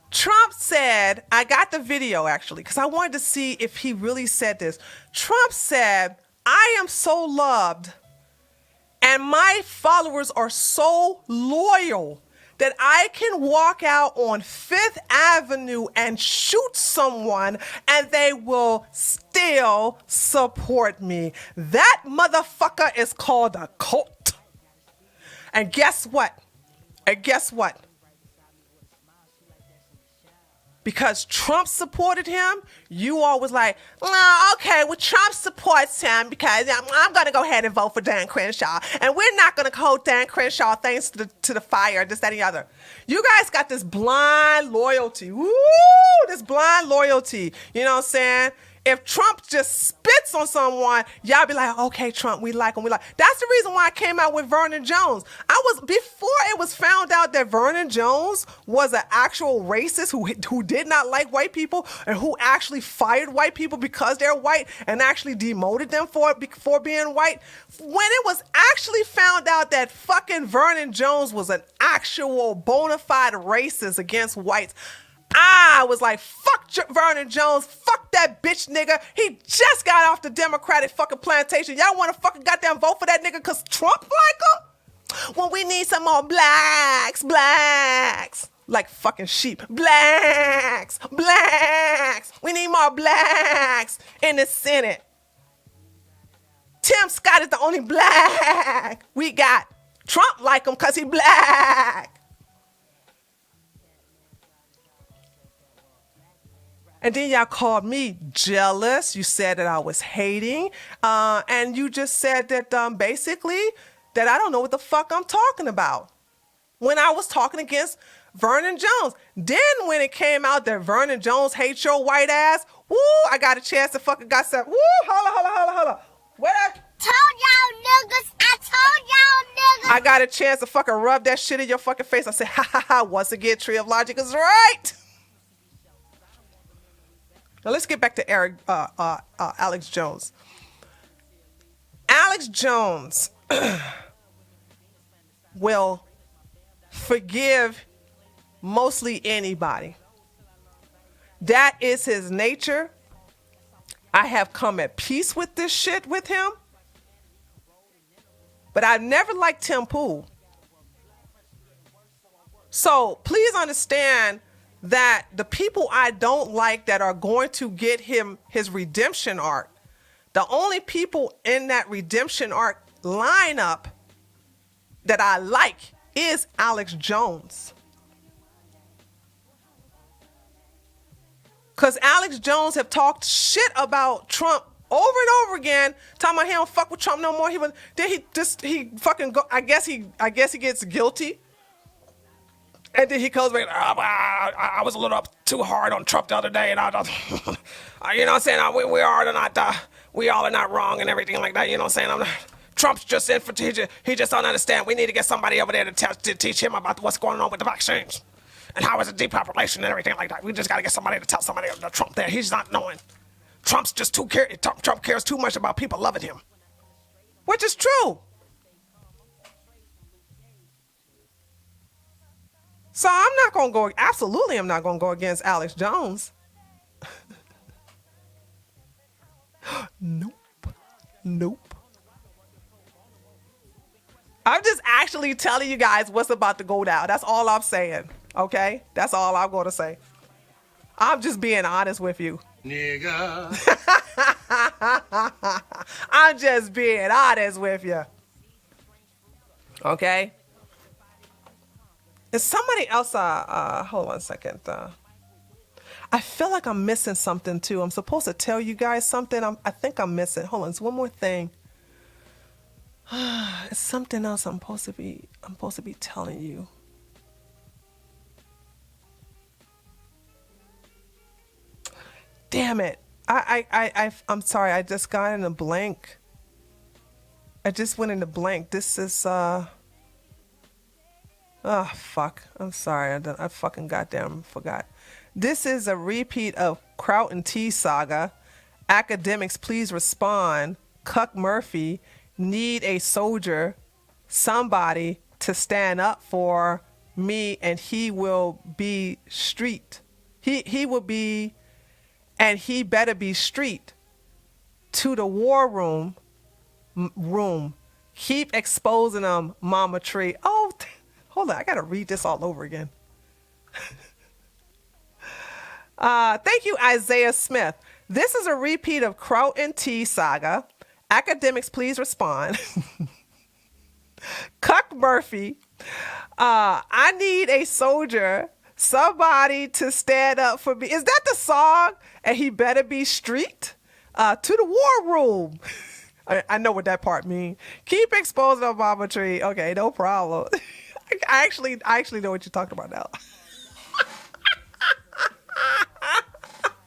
Trump said, I got the video actually, because I wanted to see if he really said this. Trump said, I am so loved and my followers are so loyal that I can walk out on Fifth Avenue and shoot someone and they will still support me. That motherfucker is called a cult. And guess what? Because Trump supported him, you all was like, oh, okay, well, Trump supports him because I'm going to go ahead and vote for Dan Crenshaw. And we're not going to hold Dan Crenshaw thanks to the fire, this, that, and the other. You guys got this blind loyalty. Woo! This blind loyalty. You know what I'm saying? If Trump just spits on someone, y'all be like, okay, Trump, we like him, That's the reason why I came out with Vernon Jones. Before it was found out that Vernon Jones was an actual racist who did not like white people and who actually fired white people because they're white and actually demoted them for being white. When it was actually found out that fucking Vernon Jones was an actual bona fide racist against whites, I was like, fuck Vernon Jones, fuck that bitch nigga. He just got off the Democratic fucking plantation. Y'all want to fucking goddamn vote for that nigga because Trump like him? Well, we need some more blacks. Like fucking sheep. Blacks. We need more blacks in the Senate. Tim Scott is the only black we got. Trump like him because he black. And then y'all called me jealous. You said that I was hating. And you just said that basically that I don't know what the fuck I'm talking about when I was talking against Vernon Jones. Then when it came out that Vernon Jones hates your white ass, woo, I got a chance to fucking got said, woo, holla. Where that? Told y'all niggas. I told y'all niggas. I got a chance to fucking rub that shit in your fucking face. I said, ha, once again, Tree of Logic is right. Now let's get back to Alex Jones. Alex Jones will forgive mostly anybody. That is his nature. I have come at peace with this shit with him. But I've never liked Tim Pool. So please understand that the people I don't like that are going to get him his redemption arc, the only people in that redemption arc lineup that I like is Alex Jones. Because Alex Jones have talked shit about Trump over and over again, talking about he don't fuck with Trump no more. I guess he gets guilty. And then he goes back, I was a little up too hard on Trump the other day, and you know what I'm saying? We all are not wrong and everything like that, you know what I'm saying? Trump's just infiltrated, he just don't understand. We need to get somebody over there to teach him about what's going on with the vaccines and how is it depopulation and everything like that. We just got to get somebody to tell somebody about Trump there. He's not knowing. Trump's just Trump cares too much about people loving him, which is true. So I'm not going to go against Alex Jones. Nope. I'm just actually telling you guys what's about to go down. That's all I'm saying. Okay? That's all I'm going to say. I'm just being honest with you. Nigga. I'm just being honest with you. Okay? Is somebody else, hold on a second. I feel like I'm missing something too. I'm supposed to tell you guys something. I think I'm missing. Hold on, it's one more thing. It's something else I'm supposed to be telling you. Damn it. I'm sorry. I just got in a blank. I just went into blank. This is, oh, fuck. I'm sorry. I fucking goddamn forgot. This is a repeat of Kraut and Tea saga. Academics, please respond. Cuck Murphy, need a soldier, somebody to stand up for me, and he will be street. He will be, and he better be street. To the war room. Keep exposing them, Mama Tree. Oh, hold on. I got to read this all over again. Thank you, Isaiah Smith. This is a repeat of Kraut and Tea saga. Academics, please respond. Cuck Murphy. I need a soldier, somebody to stand up for me. Is that the song? And he better be street. To the war room. I know what that part means. Keep exposing on Mama Tree. Okay, no problem. I actually know what you're talking about now.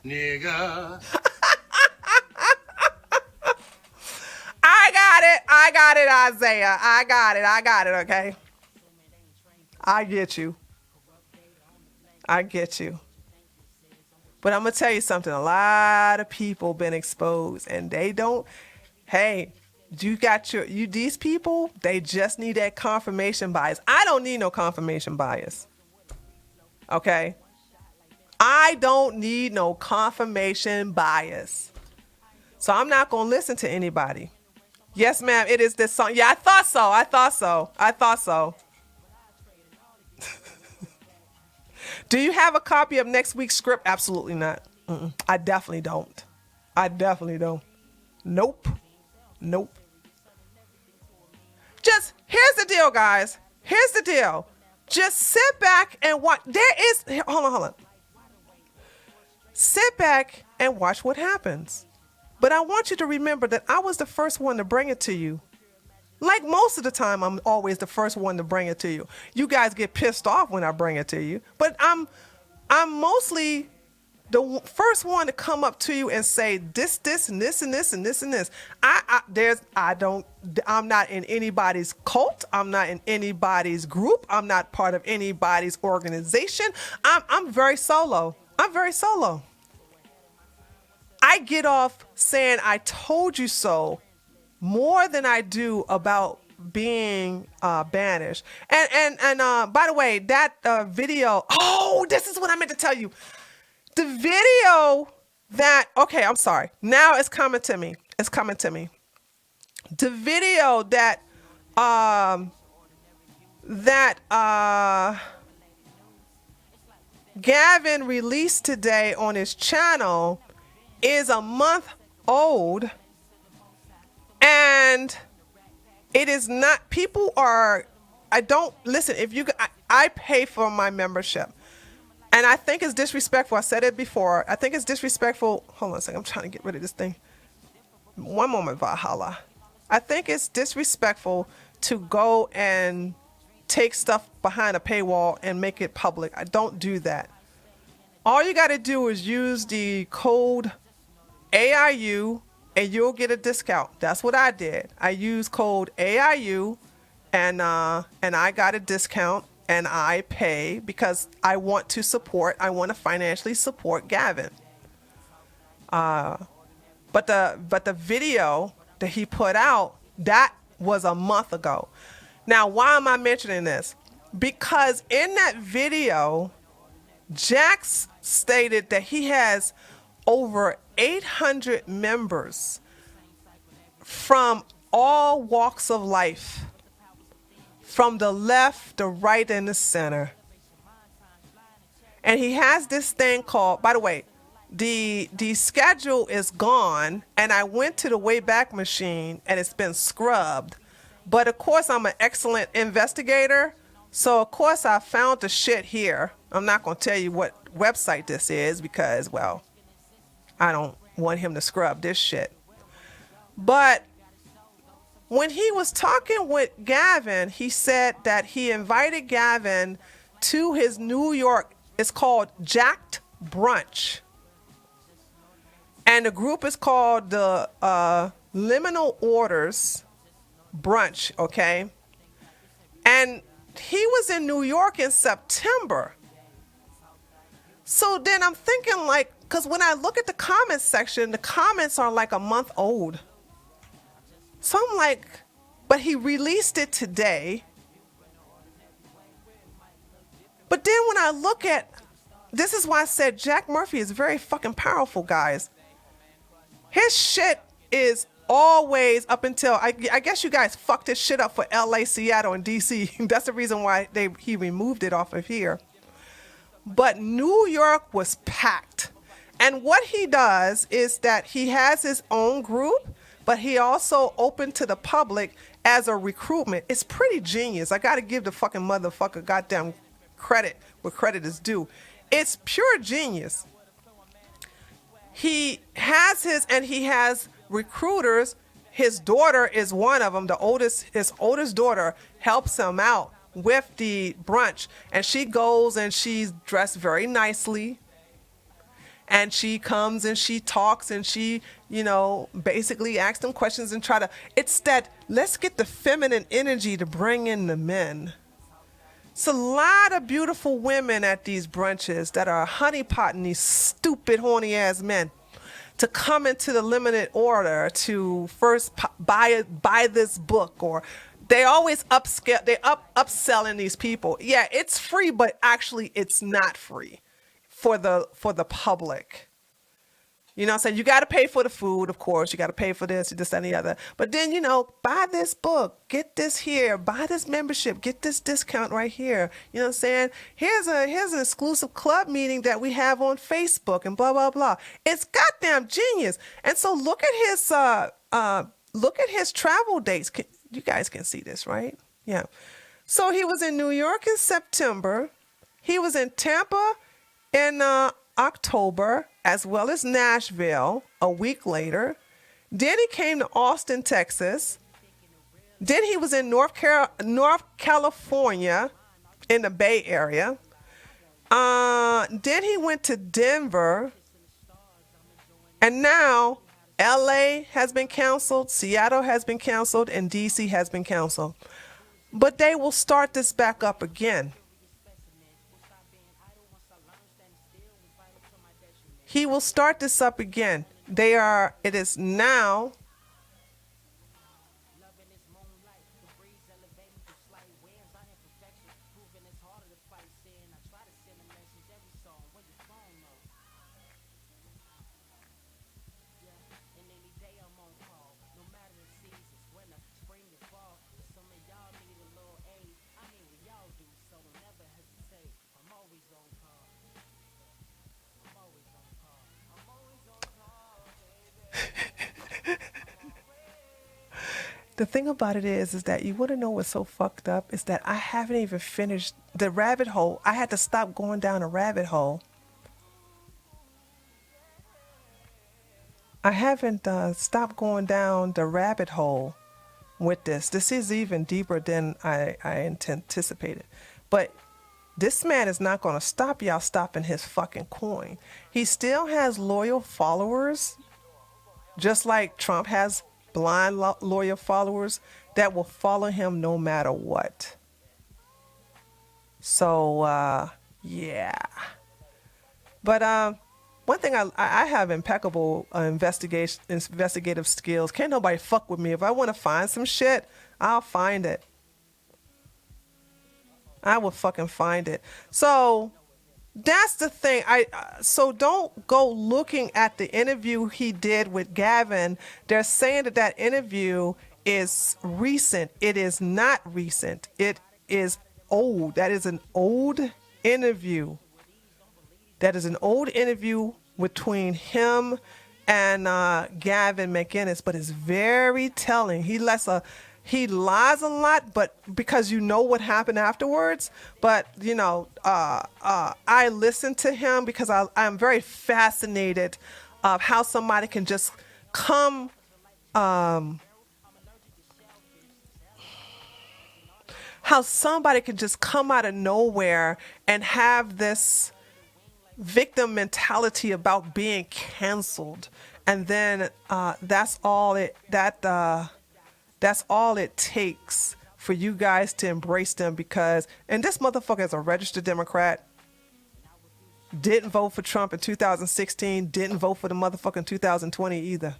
Nigga. I got it, Isaiah. I got it, okay? I get you. But I'm going to tell you something. A lot of people been exposed, and they don't. Hey, these people, they just need that confirmation bias. I don't need no confirmation bias. Okay? I don't need no confirmation bias. So I'm not going to listen to anybody. Yes, ma'am, it is this song. Yeah, I thought so. Do you have a copy of next week's script? Absolutely not. I definitely don't. Nope. Just, here's the deal, guys. Just sit back and watch. Hold on. Sit back and watch what happens. But I want you to remember that I was the first one to bring it to you. Like most of the time, I'm always the first one to bring it to you. You guys get pissed off when I bring it to you, but I'm mostly the first one to come up to you and say this, and this, and this, and this, and this. I'm not in anybody's cult. I'm not in anybody's group. I'm not part of anybody's organization. I'm very solo. I get off saying I told you so more than I do about being banished. And by the way, that video, this is what I meant to tell you. The video that, okay, I'm sorry. Now it's coming to me. The video that Gavin released today on his channel is a month old, and it is not, I pay for my membership, and I think it's disrespectful. I said it before. I think it's disrespectful. Hold on a second. I'm trying to get rid of this thing. One moment, Valhalla. I think it's disrespectful to go and take stuff behind a paywall and make it public. I don't do that. All you got to do is use the code AIU and you'll get a discount. That's what I did. I used code AIU and I got a discount, and I pay because I want to financially support Gavin. But the video that he put out, that was a month ago. Now, why am I mentioning this? Because in that video, Jax stated that he has over 800 members from all walks of life, from the left, the right, and the center. And he has this thing called, by the way, the schedule is gone, and I went to the Wayback Machine and it's been scrubbed. But of course, I'm an excellent investigator. So of course I found the shit here. I'm not going to tell you what website this is because, well, I don't want him to scrub this shit. But when he was talking with Gavin, he said that he invited Gavin to his New York, it's called Jacked Brunch. And the group is called the Liminal Orders Brunch, okay? And he was in New York in September. So then I'm thinking like, because when I look at the comments section, the comments are like a month old. So I'm like, but he released it today. But then when I look at, this is why I said Jack Murphy is very fucking powerful, guys. His shit is always up until, I guess you guys fucked his shit up for LA, Seattle, and DC. That's the reason why he removed it off of here. But New York was packed. And what he does is that he has his own group, but he also opened to the public as a recruitment. It's pretty genius. I got to give the fucking motherfucker goddamn credit where credit is due. It's pure genius. He has recruiters. His daughter is one of them. His oldest daughter helps him out with the brunch, and she goes and she's dressed very nicely. And she comes and she talks and she, basically asks them questions and it's that, let's get the feminine energy to bring in the men. It's a lot of beautiful women at these brunches that are honeypotting these stupid, horny ass men to come into the limited order to first buy this book, or they always upselling these people. Yeah, it's free, but actually it's not free for the public. You know what I'm saying? You got to pay for the food, of course. You got to pay for this, and the other. But then, buy this book, get this here, buy this membership, get this discount right here. You know what I'm saying? Here's an exclusive club meeting that we have on Facebook and blah, blah, blah. It's goddamn genius. And so look at his travel dates. You guys can see this, right? Yeah. So he was in New York in September. He was in Tampa in October, as well as Nashville a week later. Then he came to Austin, Texas. Then he was in North California in the Bay Area. Then he went to Denver. And now LA has been canceled, Seattle has been canceled, and DC has been canceled. But they will start this back up again. He will start this up again. It is now. The thing about it is that you want to know what's so fucked up is that I haven't even finished the rabbit hole. I had to stop going down a rabbit hole. I haven't stopped going down the rabbit hole with this. This is even deeper than I anticipated. But this man is not going to stop y'all stopping his fucking coin. He still has loyal followers, just like Trump has blind loyal followers that will follow him no matter what. So, yeah. But one thing, I have impeccable investigative skills. Can't nobody fuck with me. If I want to find some shit, I'll find it. I will fucking find it. So that's the thing. So don't go looking at the interview he did with Gavin. They're saying that interview is recent. It is not recent. It is old. That is an old interview. That is an old interview between him and Gavin McInnes, but it's very telling. He lies a lot, but because you know what happened afterwards. But I listen to him because I'm very fascinated of how somebody can just come. How somebody can just come out of nowhere and have this victim mentality about being canceled, and then that's all it takes for you guys to embrace them. And this motherfucker is a registered Democrat, didn't vote for Trump in 2016, didn't vote for the motherfucker in 2020 either.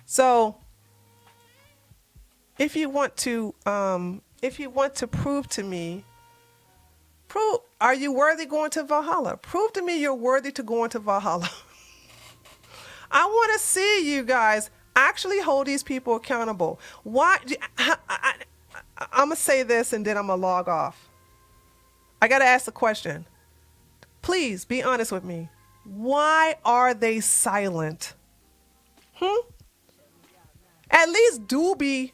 So if you want to prove to me, are you worthy going to Valhalla? Prove to me you're worthy to go into Valhalla. I want to see you guys actually hold these people accountable. Why? I'm going to say this and then I'm going to log off. I got to ask the question. Please be honest with me. Why are they silent? At least Doobie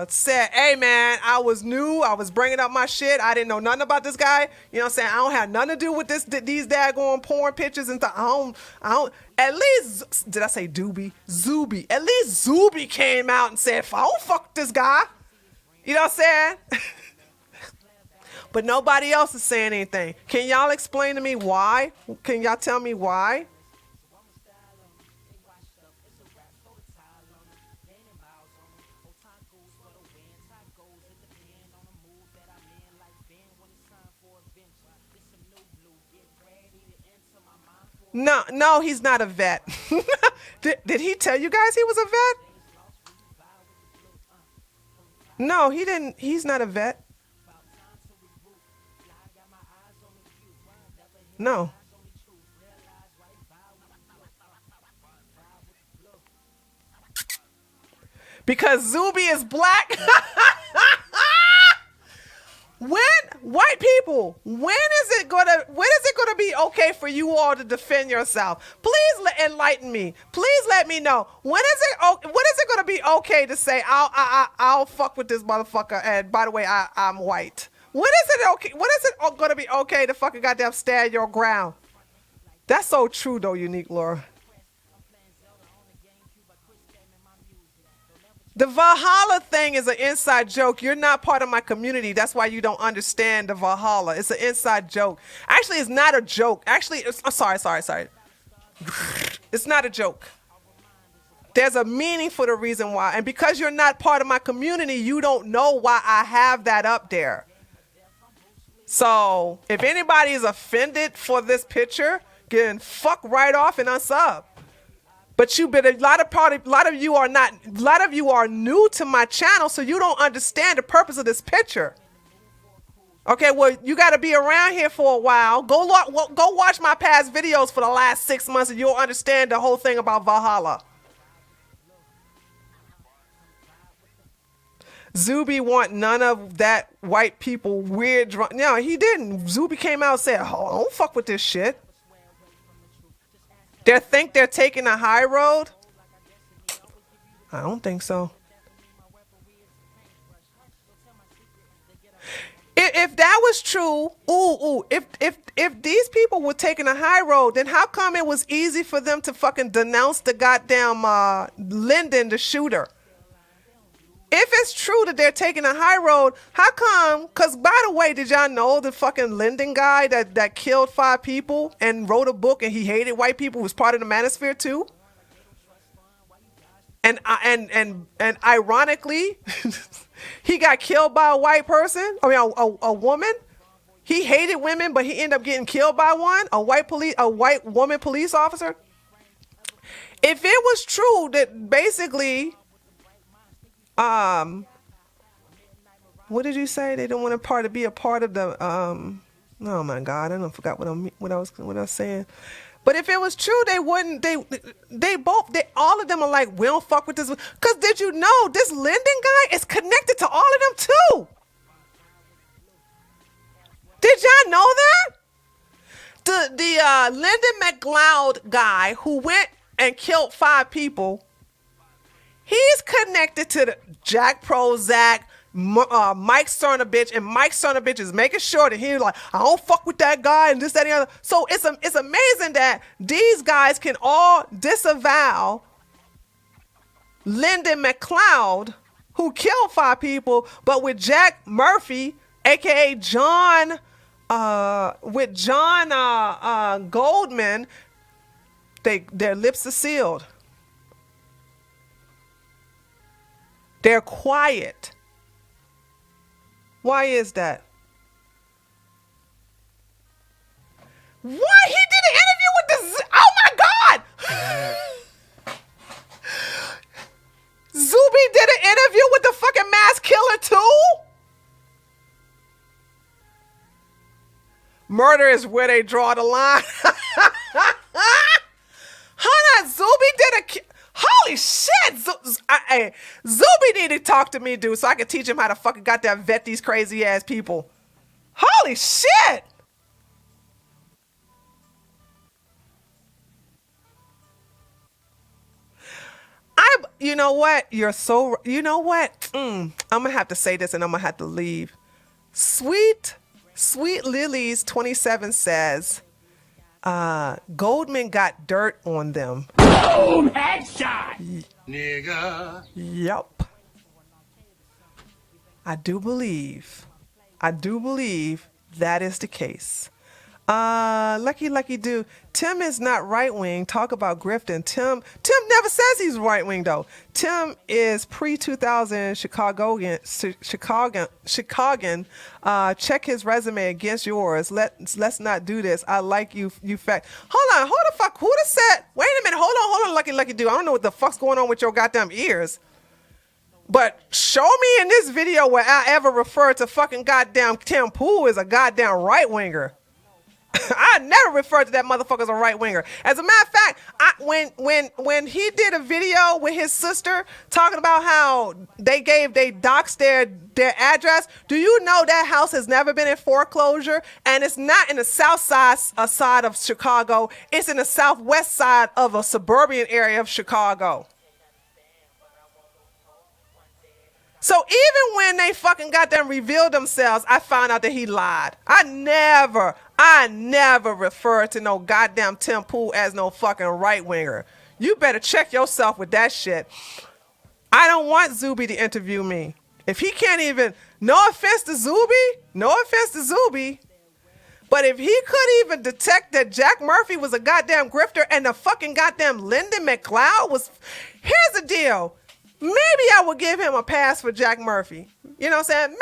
said, hey man, I was new. I was bringing up my shit. I didn't know nothing about this guy. You know what I'm saying? I don't have nothing to do with these daggone porn pictures and I don't, at least, did I say Doobie? Zuby. At least Zuby came out and said, I don't fuck this guy. You know what I'm saying? But nobody else is saying anything. Can y'all explain to me why? Can y'all tell me why? No, he's not a vet. Did he tell you guys he was a vet? No, he didn't. He's not a vet. No. Because Zuby is black? When white people, when is it gonna be okay for you all to defend yourself? Please enlighten me. Please let me know. When is it gonna be okay to say I'll fuck with this motherfucker, and by the way I'm white? When is it okay? When is it gonna be okay to fucking goddamn stand your ground? That's so true though, Unique Laura. The Valhalla thing is an inside joke. You're not part of my community. That's why you don't understand the Valhalla. It's an inside joke. Actually, it's not a joke. Actually, sorry. It's not a joke. There's a meaning for the reason why. And because you're not part of my community, you don't know why I have that up there. So if anybody is offended for this picture, then fuck right off and unsub. But a lot of you are new to my channel, so you don't understand the purpose of this picture. Okay, well, you got to be around here for a while. Go watch my past videos for the last 6 months, and you'll understand the whole thing about Valhalla. Zuby want none of that white people weird drunk. No, he didn't. Zuby came out and said, oh, don't fuck with this shit. They think they're taking a high road? I don't think so. If that was true, if these people were taking a high road, then how come it was easy for them to fucking denounce the goddamn Lyndon, the shooter? If it's true that they're taking a high road, how come? Because by the way, did y'all know the fucking Lyndon guy that killed 5 people and wrote a book and he hated white people was part of the Manosphere too? And ironically, he got killed by a white person. I mean, a woman. He hated women, but he ended up getting killed by one, a white woman police officer. If it was true that basically, what did you say? They don't want to be a part of the Oh my God, I don't forgot what I was saying. But if it was true, they wouldn't. All of them are like, we don't fuck with this. Cause did you know this Linden guy is connected to all of them too? Did y'all know that? The Lyndon McLeod guy who went and killed 5 people, he's connected to the Jack Prozac, Mike Cernovich, and Mike Cernovich is making sure that he's like, I don't fuck with that guy and this, that, and the other. So it's amazing that these guys can all disavow Lyndon McLeod, who killed 5 people, but with Jack Murphy, aka John, Goldman, their lips are sealed. They're quiet. Why is that? Why he did an interview with oh my God! Zuby did an interview with the fucking mass killer too? Murder is where they draw the line. Hannah, Zuby did holy shit! Zuby need to talk to me, dude, so I can teach him how to fucking goddamn vet these crazy ass people. Holy shit! You know what? You know what? I'm gonna have to say this and I'm gonna have to leave. Sweet Lilies 27 says, Goldman got dirt on them. Boom! Headshot! Nigga. Yep. I do believe that is the case. Lucky do. Tim is not right wing. Talk about grifting. Tim never says he's right wing though. Tim is pre-2000 Chicagoan. Check his resume against yours. Let's not do this. I like you fact. Hold on, the fuck. Who the said? Wait a minute. Hold on, Lucky do. I don't know what the fuck's going on with your goddamn ears. But show me in this video where I ever referred to fucking goddamn Tim Pool as a goddamn right winger. I never referred to that motherfucker as a right winger. As a matter of fact, when he did a video with his sister talking about how they doxed their address, do you know that house has never been in foreclosure? And it's not in the south side of Chicago. It's in the southwest side of a suburban area of Chicago. So even when they fucking goddamn revealed themselves, I found out that he lied. I never referred to no goddamn Tim Pool as no fucking right winger. You better check yourself with that shit. I don't want Zuby to interview me. If he can't even, no offense to Zuby, but if he could even detect that Jack Murphy was a goddamn grifter and the fucking goddamn Lyndon McLeod was, here's the deal. Maybe I would give him a pass for Jack Murphy. You know what I'm saying?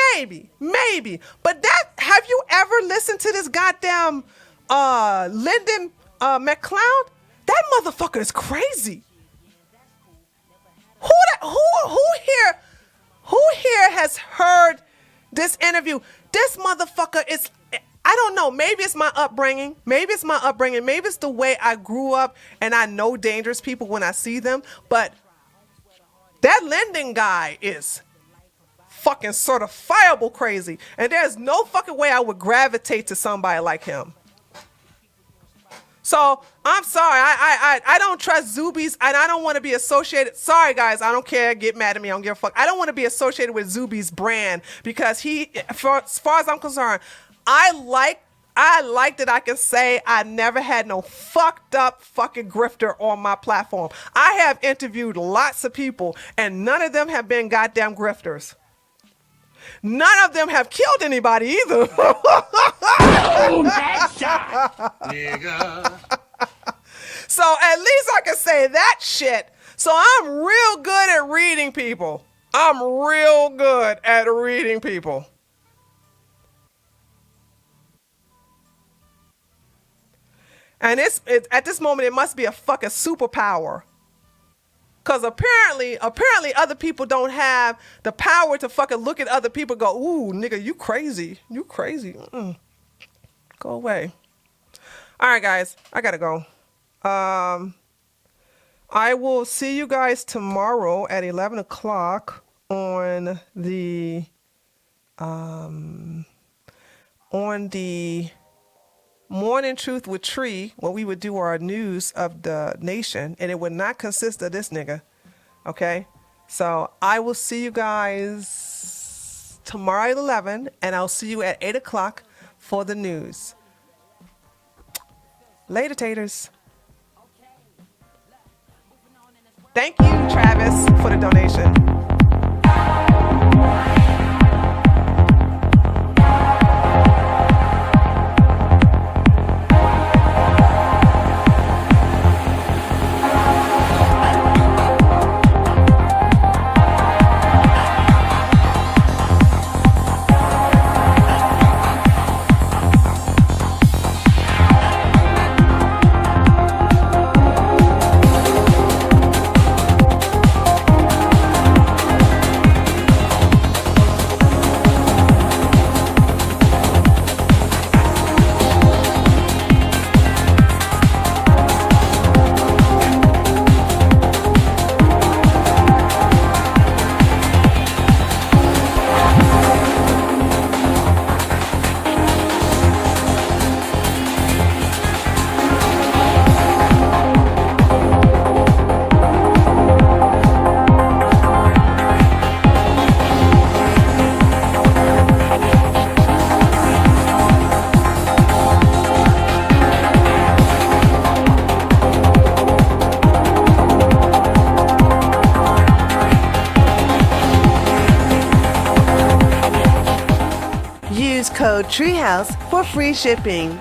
Maybe. But have you ever listened to this goddamn Lyndon McLeod? That motherfucker is crazy. Who here has heard this interview? This motherfucker is, I don't know, maybe it's my upbringing. Maybe it's the way I grew up and I know dangerous people when I see them. But that Linden guy is fucking certifiable crazy. And there's no fucking way I would gravitate to somebody like him. So I'm sorry. I don't trust Zuby's and I don't want to be associated. Sorry guys, I don't care. Get mad at me. I don't give a fuck. I don't want to be associated with Zuby's brand because as far as I'm concerned, I like that I can say I never had no fucked up fucking grifter on my platform. I have interviewed lots of people and none of them have been goddamn grifters. None of them have killed anybody either. Boom! Headshot! Nigga. So at least I can say that shit. So I'm real good at reading people. And it's at this moment, it must be a fucking superpower. Because apparently other people don't have the power to fucking look at other people and go, ooh, nigga, you crazy. Go away. All right, guys, I gotta go. I will see you guys tomorrow at 11 o'clock on the Morning Truth with Tree, where we would do our news of the nation, and it would not consist of this nigga. Okay? So I will see you guys tomorrow at 11, and I'll see you at 8 o'clock for the news. Later, taters. Thank you, Travis, for the donation. Use code TREEHOUSE for free shipping.